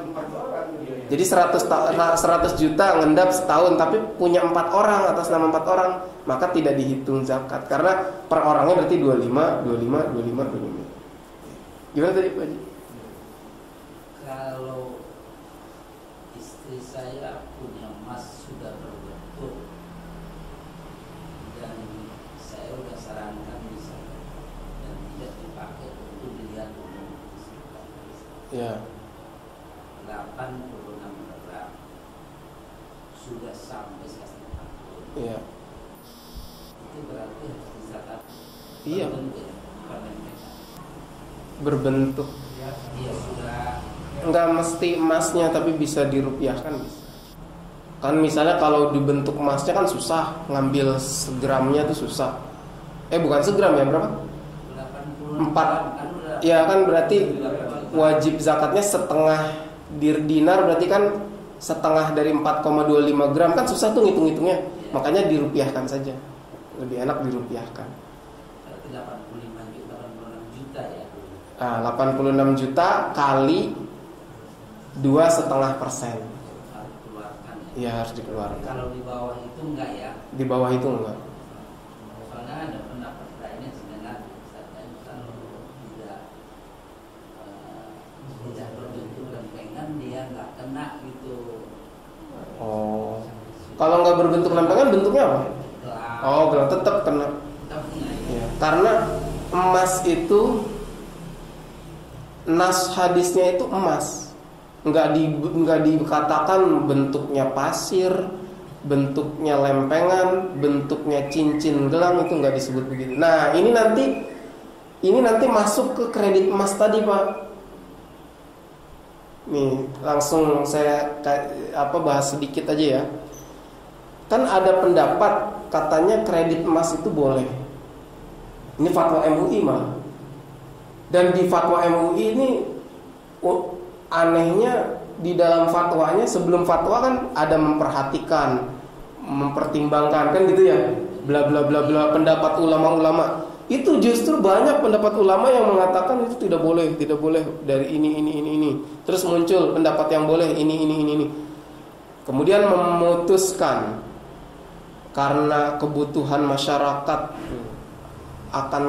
Jadi 100 juta ngendap setahun tapi punya 4 orang atas nama 4 orang, maka tidak dihitung zakat karena per orangnya berarti 25. Gimana tadi Pak Haji? kalau istri saya punya emas sudah berbentuk dan saya sudah sarankan bisa dan tidak dipakai untuk dilihat umum Ya. 86 gram sudah sampai 140. Iya. Itu berarti harus dizakat. Iya. Bukan lempengan. Berbentuk. Iya sudah. Enggak mesti emasnya tapi bisa dirupiahkan bisa. Kan misalnya kalau dibentuk emasnya kan susah, ngambil segramnya tuh susah. Bukan segram ya, berapa? 86 4. kan udah. Ya kan berarti wajib zakatnya setengah dinar, berarti kan setengah dari 4,25 gram, kan susah tuh ngitung-ngitungnya. Makanya dirupiahkan saja. Lebih enak dirupiahkan. Berarti 86 juta ya. 86 juta kali 2,5%. Harus keluarkan ya. Iya harus dikeluarkan. Kalau di bawah itu enggak ya. Di bawah itu enggak. Soalnya ada pendapat lainnya sebenarnya kalau tidak berbentuk lempengan dia enggak kena gitu. Oh. Kalau nggak berbentuk lempengan bentuknya apa? Gelang. Oh, gelang tetap kena. Tetap kena ya. Ya, karena emas itu nas hadisnya itu emas. Nggak dikatakan bentuknya pasir, bentuknya lempengan, bentuknya cincin gelang, itu nggak disebut begitu. Nah, ini nanti masuk ke kredit emas tadi, Pak. Nih, langsung saya bahas sedikit aja ya. Kan ada pendapat katanya kredit emas itu boleh. Ini fatwa MUI malah. Dan di fatwa MUI ini anehnya di dalam fatwanya, sebelum fatwa kan ada memperhatikan, mempertimbangkan kan gitu ya. Bla bla bla bla pendapat ulama-ulama. Itu justru banyak pendapat ulama yang mengatakan itu tidak boleh dari ini. Terus muncul pendapat yang boleh ini. Kemudian memutuskan karena kebutuhan masyarakat akan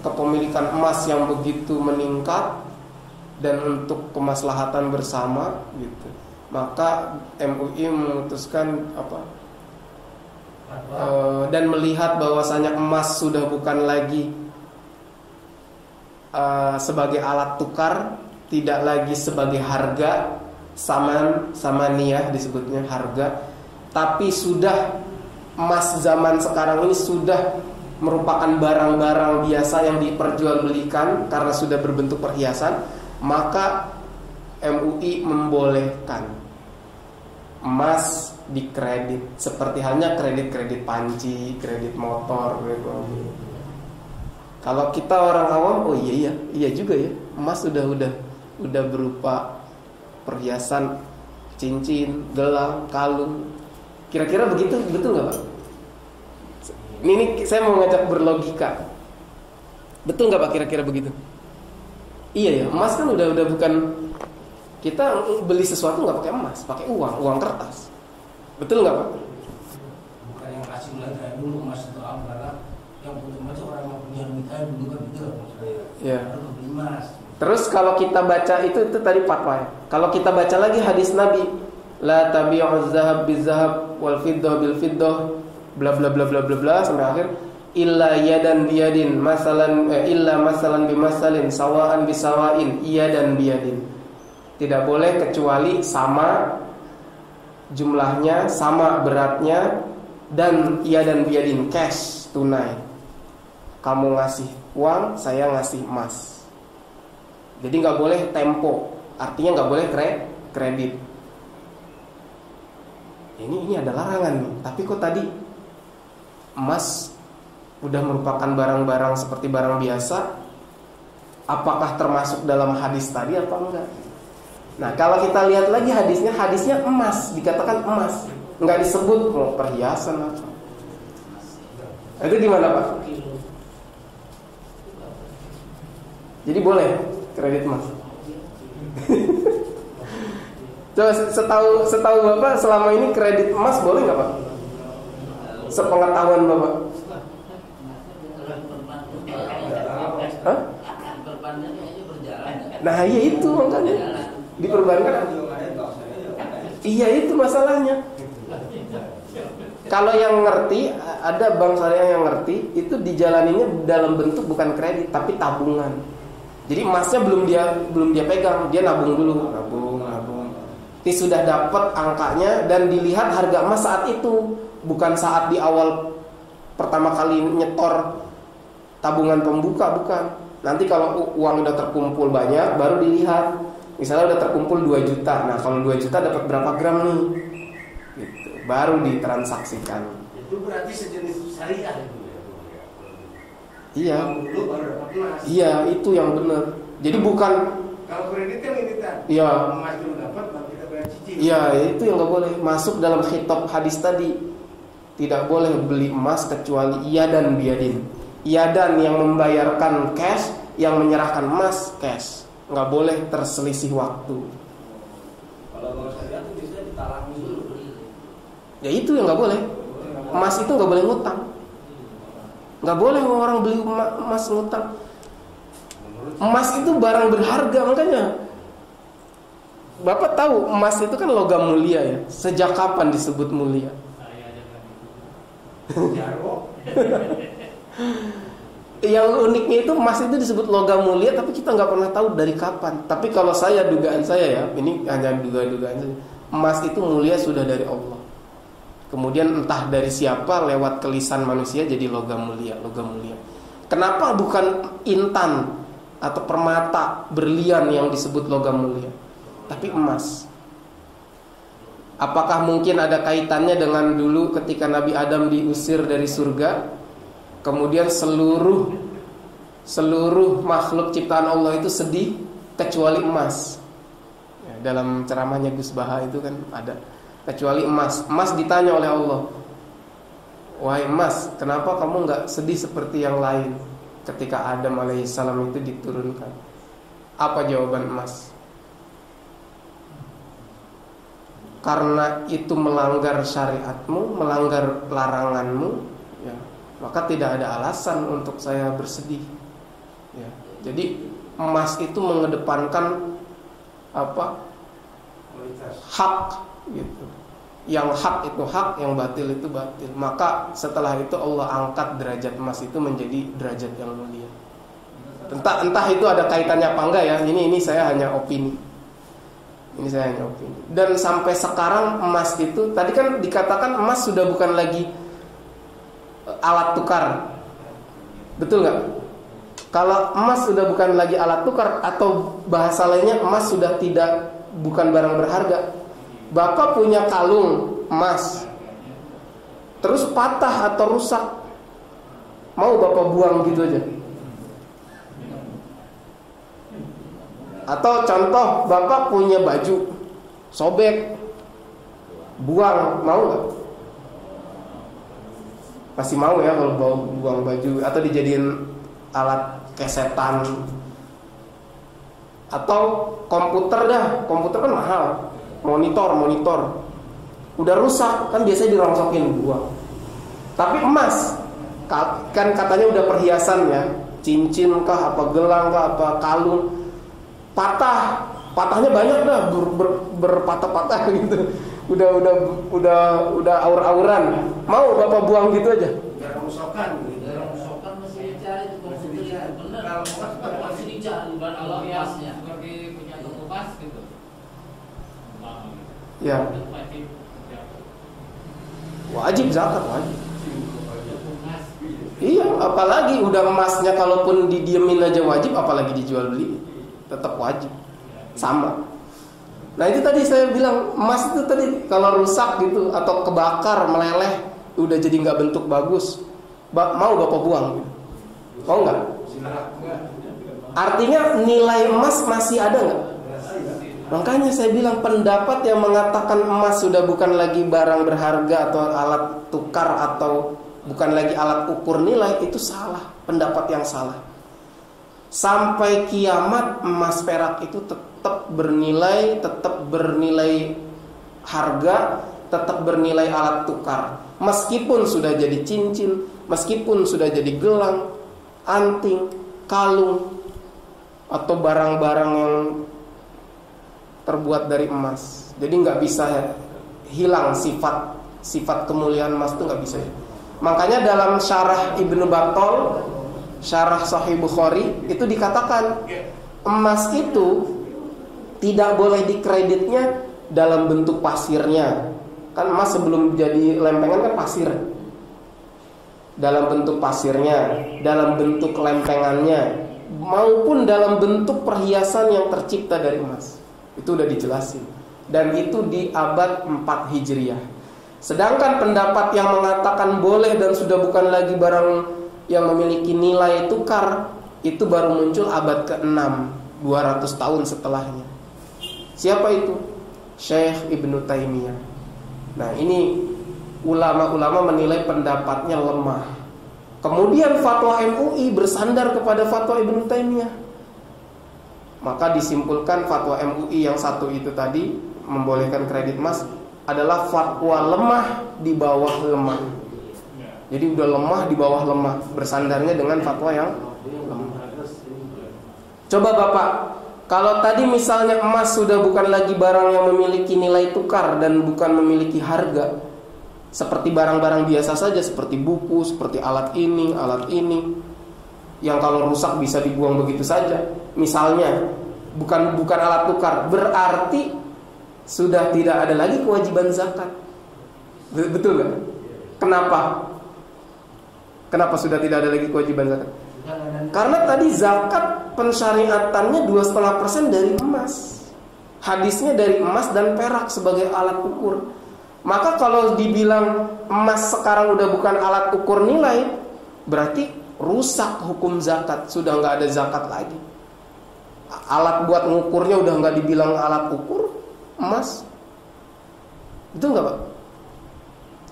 kepemilikan emas yang begitu meningkat dan untuk kemaslahatan bersama gitu. Maka MUI memutuskan dan melihat bahwasanya emas sudah bukan lagi sebagai alat tukar, tidak lagi sebagai harga, samaniyah disebutnya harga, tapi sudah emas zaman sekarang ini sudah merupakan barang-barang biasa yang diperjualbelikan karena sudah berbentuk perhiasan, maka MUI membolehkan emas dikredit seperti halnya kredit panci, kredit motor, Kalau kita orang awam, oh iya juga ya. Emas udah berupa perhiasan, cincin, gelang, kalung. Kira-kira begitu, betul nggak Pak? Ini saya mau ngajak berlogika. Betul nggak Pak kira-kira begitu? Iya ya, emas kan udah bukan, kita beli sesuatu nggak pakai emas, pakai uang kertas. Betul nggak Pak? Bukan yang kasih mulai dari dulu emas itu karena yang punya emas orang yang punya duit dulu kan gitu maksudnya. Iya. Harus beli emas. Terus kalau kita baca itu tadi fatwa ya. Kalau kita baca lagi hadis Nabi, la tabi'u zahab bizahab wal fiddah bil fiddah bla bla bla bla bla bla sampai akhir, illa yadan biyadin masalan illa masalan bimasalin sawaan bisawain yadan biyadin. Tidak boleh kecuali sama jumlahnya, sama beratnya, dan yadan biyadin, cash, tunai. Kamu ngasih uang, saya ngasih emas. Jadi nggak boleh tempo, artinya nggak boleh kredit. Ini ada larangan nih. Tapi kok tadi emas udah merupakan barang-barang seperti barang biasa? Apakah termasuk dalam hadis tadi apa enggak? Nah kalau kita lihat lagi hadisnya emas, dikatakan emas, nggak disebut perhiasan apa. Itu gimana Pak? Jadi boleh kredit emas? Coba setahu Bapak selama ini kredit emas boleh nggak Pak? Sepengetahuan Bapak? Hah? Nah iya itu makanya diperbankan. Iya itu masalahnya. Kalau yang ngerti, ada bank syariah yang ngerti, itu dijalaninya dalam bentuk bukan kredit tapi tabungan. Jadi emasnya belum dia pegang, dia nabung dulu, nabung. Nanti sudah dapat angkanya dan dilihat harga emas saat itu, bukan saat di awal pertama kali nyetor tabungan pembuka, bukan. Nanti kalau uang udah terkumpul banyak baru dilihat. Misalnya udah terkumpul 2 juta. Nah, kalau 2 juta dapat berapa gram nih? Gitu. Baru ditransaksikan. Itu berarti sejenis syariah itu ya. Iya. Dulu baru dapat emas. Iya, itu yang benar. Jadi bukan kalau kredit kan ini kan. Iya. Emas dulu dapat baru kita bayar cicil. Iya, itu yang nggak boleh masuk dalam khitab hadis tadi. Tidak boleh beli emas kecuali iadan biyadin. Iadan yang membayarkan cash, yang menyerahkan emas cash. Nggak boleh terselisih waktu. Kalau bank syariah itu biasanya ditalami dulu. Ya itu yang nggak boleh. Emas itu nggak boleh ngutang. Nggak boleh orang beli emas ngutang. Emas itu barang berharga, makanya Bapak tahu emas itu kan logam mulia ya. Sejak kapan disebut mulia? Yang uniknya itu emas itu disebut logam mulia, tapi kita nggak pernah tahu dari kapan. Tapi kalau dugaan saya ya, ini hanya dugaan saja, emas itu mulia sudah dari Allah. Kemudian entah dari siapa lewat kelisan manusia jadi logam mulia. Kenapa bukan intan atau permata, berlian yang disebut logam mulia, tapi emas? Apakah mungkin ada kaitannya dengan dulu ketika Nabi Adam diusir dari surga? Kemudian seluruh makhluk ciptaan Allah itu sedih kecuali emas. Ya, dalam ceramahnya Gus Baha itu kan ada kecuali emas. Emas ditanya oleh Allah, wahai emas, kenapa kamu nggak sedih seperti yang lain ketika Adam alaihissalam itu diturunkan? Apa jawaban emas? Karena itu melanggar syariatmu, melanggar laranganmu, ya, maka tidak ada alasan untuk saya bersedih. Ya, jadi emas itu mengedepankan apa? Hak, gitu. Yang hak itu hak, yang batil itu batil. Maka setelah itu Allah angkat derajat emas itu menjadi derajat yang mulia. Entah itu ada kaitannya apa enggak ya. Ini saya hanya opini. Dan sampai sekarang emas itu, tadi kan dikatakan emas sudah bukan lagi alat tukar, betul nggak? Kalau emas sudah bukan lagi alat tukar, atau bahasa lainnya emas sudah bukan barang berharga. Bapak punya kalung emas, terus patah atau rusak, mau Bapak buang gitu aja? Atau contoh, Bapak punya baju sobek, buang, mau nggak? Masih mau ya kalau buang baju. Atau dijadiin alat kesetan. Atau komputer komputer kan mahal. Monitor udah rusak, kan biasanya dirongsokin, buang. Tapi emas, kan katanya udah perhiasan ya, cincin kah, apa gelang kah, apa kalung, patahnya banyak dah, berpatah-patah gitu. Udah aur-auran. Mau Bapak buang gitu aja? Jarang musokan gitu. Musokan masih dicari itu komputer ya benar. Masih dicari Kalau bahan yang emasnya. seperti punya toko emas gitu. Ya. Wajib zakat, wajib. Iya, apalagi udah emasnya kalaupun didiemin aja wajib, apalagi dijual beli, tetap wajib. Sama. Nah itu tadi saya bilang, emas itu tadi kalau rusak gitu atau kebakar, meleleh, udah jadi nggak bentuk bagus, mau Bapak buang gitu. Mau nggak? Artinya nilai emas masih ada nggak? Makanya saya bilang pendapat yang mengatakan emas sudah bukan lagi barang berharga atau alat tukar atau bukan lagi alat ukur nilai, itu salah, pendapat yang salah. Sampai kiamat emas perak itu tetap bernilai harga, tetap bernilai alat tukar. Meskipun sudah jadi cincin, meskipun sudah jadi gelang, anting, kalung, atau barang-barang yang terbuat dari emas. Jadi nggak bisa hilang sifat kemuliaan emas itu nggak bisa. Makanya dalam syarah Ibnu Battal, syarah Sahih Bukhari itu dikatakan emas itu tidak boleh dikreditnya dalam bentuk pasirnya. Kan emas sebelum jadi lempengan kan pasir. Dalam bentuk pasirnya, dalam bentuk lempengannya, maupun dalam bentuk perhiasan yang tercipta dari emas. Itu udah dijelasin. Dan itu di abad 4 Hijriah. Sedangkan pendapat yang mengatakan boleh dan sudah bukan lagi barang yang memiliki nilai tukar, itu baru muncul abad ke-6, 200 tahun setelahnya. Siapa itu? Syekh Ibnu Taimiyah. Nah ini ulama-ulama menilai pendapatnya lemah. Kemudian fatwa MUI bersandar kepada fatwa Ibnu Taimiyah. Maka disimpulkan fatwa MUI yang satu itu tadi, membolehkan kredit emas, adalah fatwa lemah di bawah lemah. Jadi udah lemah di bawah lemah, bersandarnya dengan fatwa yang lemah. Coba Bapak, kalau tadi misalnya emas sudah bukan lagi barang yang memiliki nilai tukar dan bukan memiliki harga, seperti barang-barang biasa saja, seperti buku, seperti alat ini, yang kalau rusak bisa dibuang begitu saja. Misalnya bukan alat tukar, berarti sudah tidak ada lagi kewajiban zakat. Betul nggak? Kenapa sudah tidak ada lagi kewajiban zakat? Karena tadi zakat pensyariatannya 2,5% dari emas. Hadisnya dari emas dan perak sebagai alat ukur. Maka kalau dibilang emas sekarang udah bukan alat ukur nilai, berarti rusak hukum zakat, sudah nggak ada zakat lagi. Alat buat ngukurnya udah nggak dibilang alat ukur emas. Itu nggak Pak?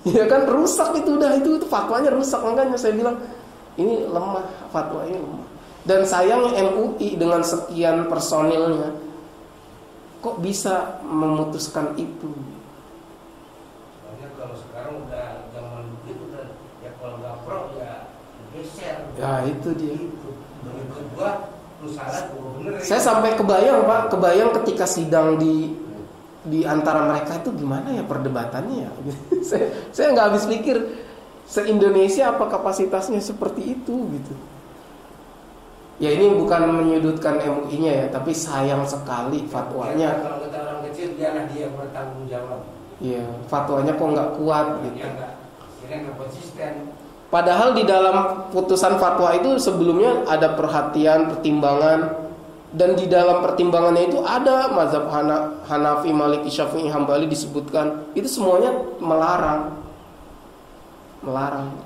Ya kan rusak itu udah, itu fatwanya rusak. Makanya saya bilang ini lemah, fatwa ini lemah. Dan sayangnya MUI dengan sekian personilnya kok bisa memutuskan itu. Soalnya kalau sekarang udah zaman begitu udah ya kalau nggak pro ya geser. Ya itu dia. Begitu kedua lu salah gua bener. Saya sampai kebayang Pak, ketika sidang di antara mereka itu gimana ya perdebatannya ya. Saya nggak habis pikir, se-Indonesia apa kapasitasnya seperti itu gitu. Ya ini bukan menyudutkan MUI-nya ya, tapi sayang sekali fatwanya. Kalau kita orang kecil biarlah dia bertanggung jawab. Iya, fatwanya kok nggak kuat gitu. Ya enggak, ini nggak konsisten. Padahal di dalam putusan fatwa itu sebelumnya ada perhatian, pertimbangan. Dan di dalam pertimbangannya itu ada mazhab Hanafi, Maliki, Syafi'i, Hambali disebutkan. Itu semuanya melarang.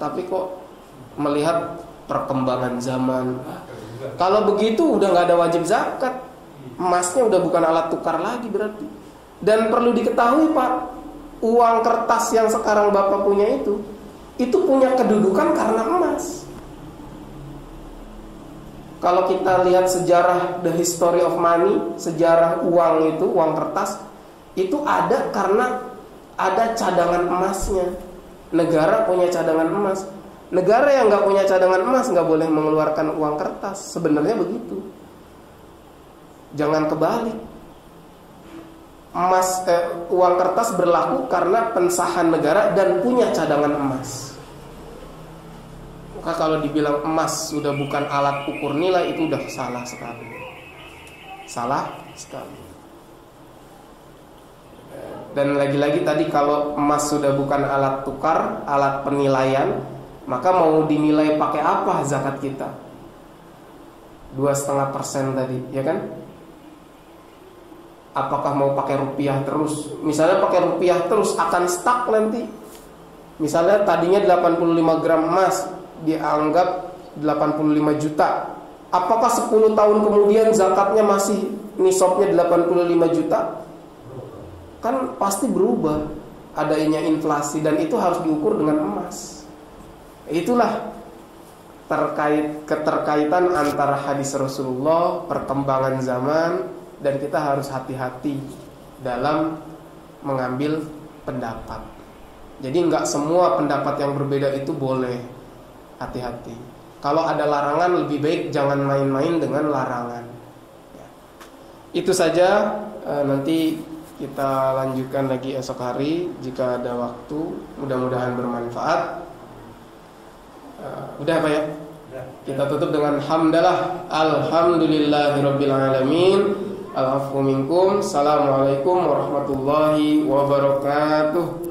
Tapi kok melihat perkembangan zaman, kalau begitu udah nggak ada wajib zakat. Emasnya udah bukan alat tukar lagi berarti. Dan perlu diketahui Pak, uang kertas yang sekarang Bapak punya itu punya kedudukan karena emas. Kalau kita lihat sejarah the history of money, sejarah uang itu, uang kertas itu ada karena ada cadangan emasnya. Negara punya cadangan emas. Negara yang nggak punya cadangan emas nggak boleh mengeluarkan uang kertas. Sebenarnya begitu. Jangan kebalik. Uang kertas berlaku karena pensahan negara dan punya cadangan emas. Maka kalau dibilang emas sudah bukan alat ukur nilai, itu udah salah sekali. Salah sekali. Dan lagi-lagi tadi kalau emas sudah bukan alat tukar, alat penilaian, maka mau dinilai pakai apa zakat kita? 2,5% tadi, ya kan? Apakah mau pakai rupiah terus? Misalnya pakai rupiah terus akan stuck nanti. Misalnya tadinya 85 gram emas dianggap 85 juta. Apakah 10 tahun kemudian zakatnya masih nisabnya 85 juta? Kan pasti berubah. Adanya inflasi dan itu harus diukur dengan emas. Itulah keterkaitan antara hadis Rasulullah, perkembangan zaman, dan kita harus hati-hati dalam mengambil pendapat. Jadi nggak semua pendapat yang berbeda itu boleh. Hati-hati. Kalau ada larangan lebih baik jangan main-main dengan larangan. Ya. Itu saja. Nanti kita lanjutkan lagi esok hari jika ada waktu. Mudah-mudahan bermanfaat. Udah apa ya? Kita tutup dengan hamdalah. Alhamdulillahirabbil alamin. Al-afwu minkum. Assalamualaikum warahmatullahi wabarakatuh.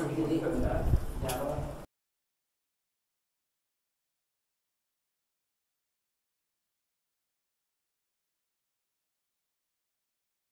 Sendiri, ya.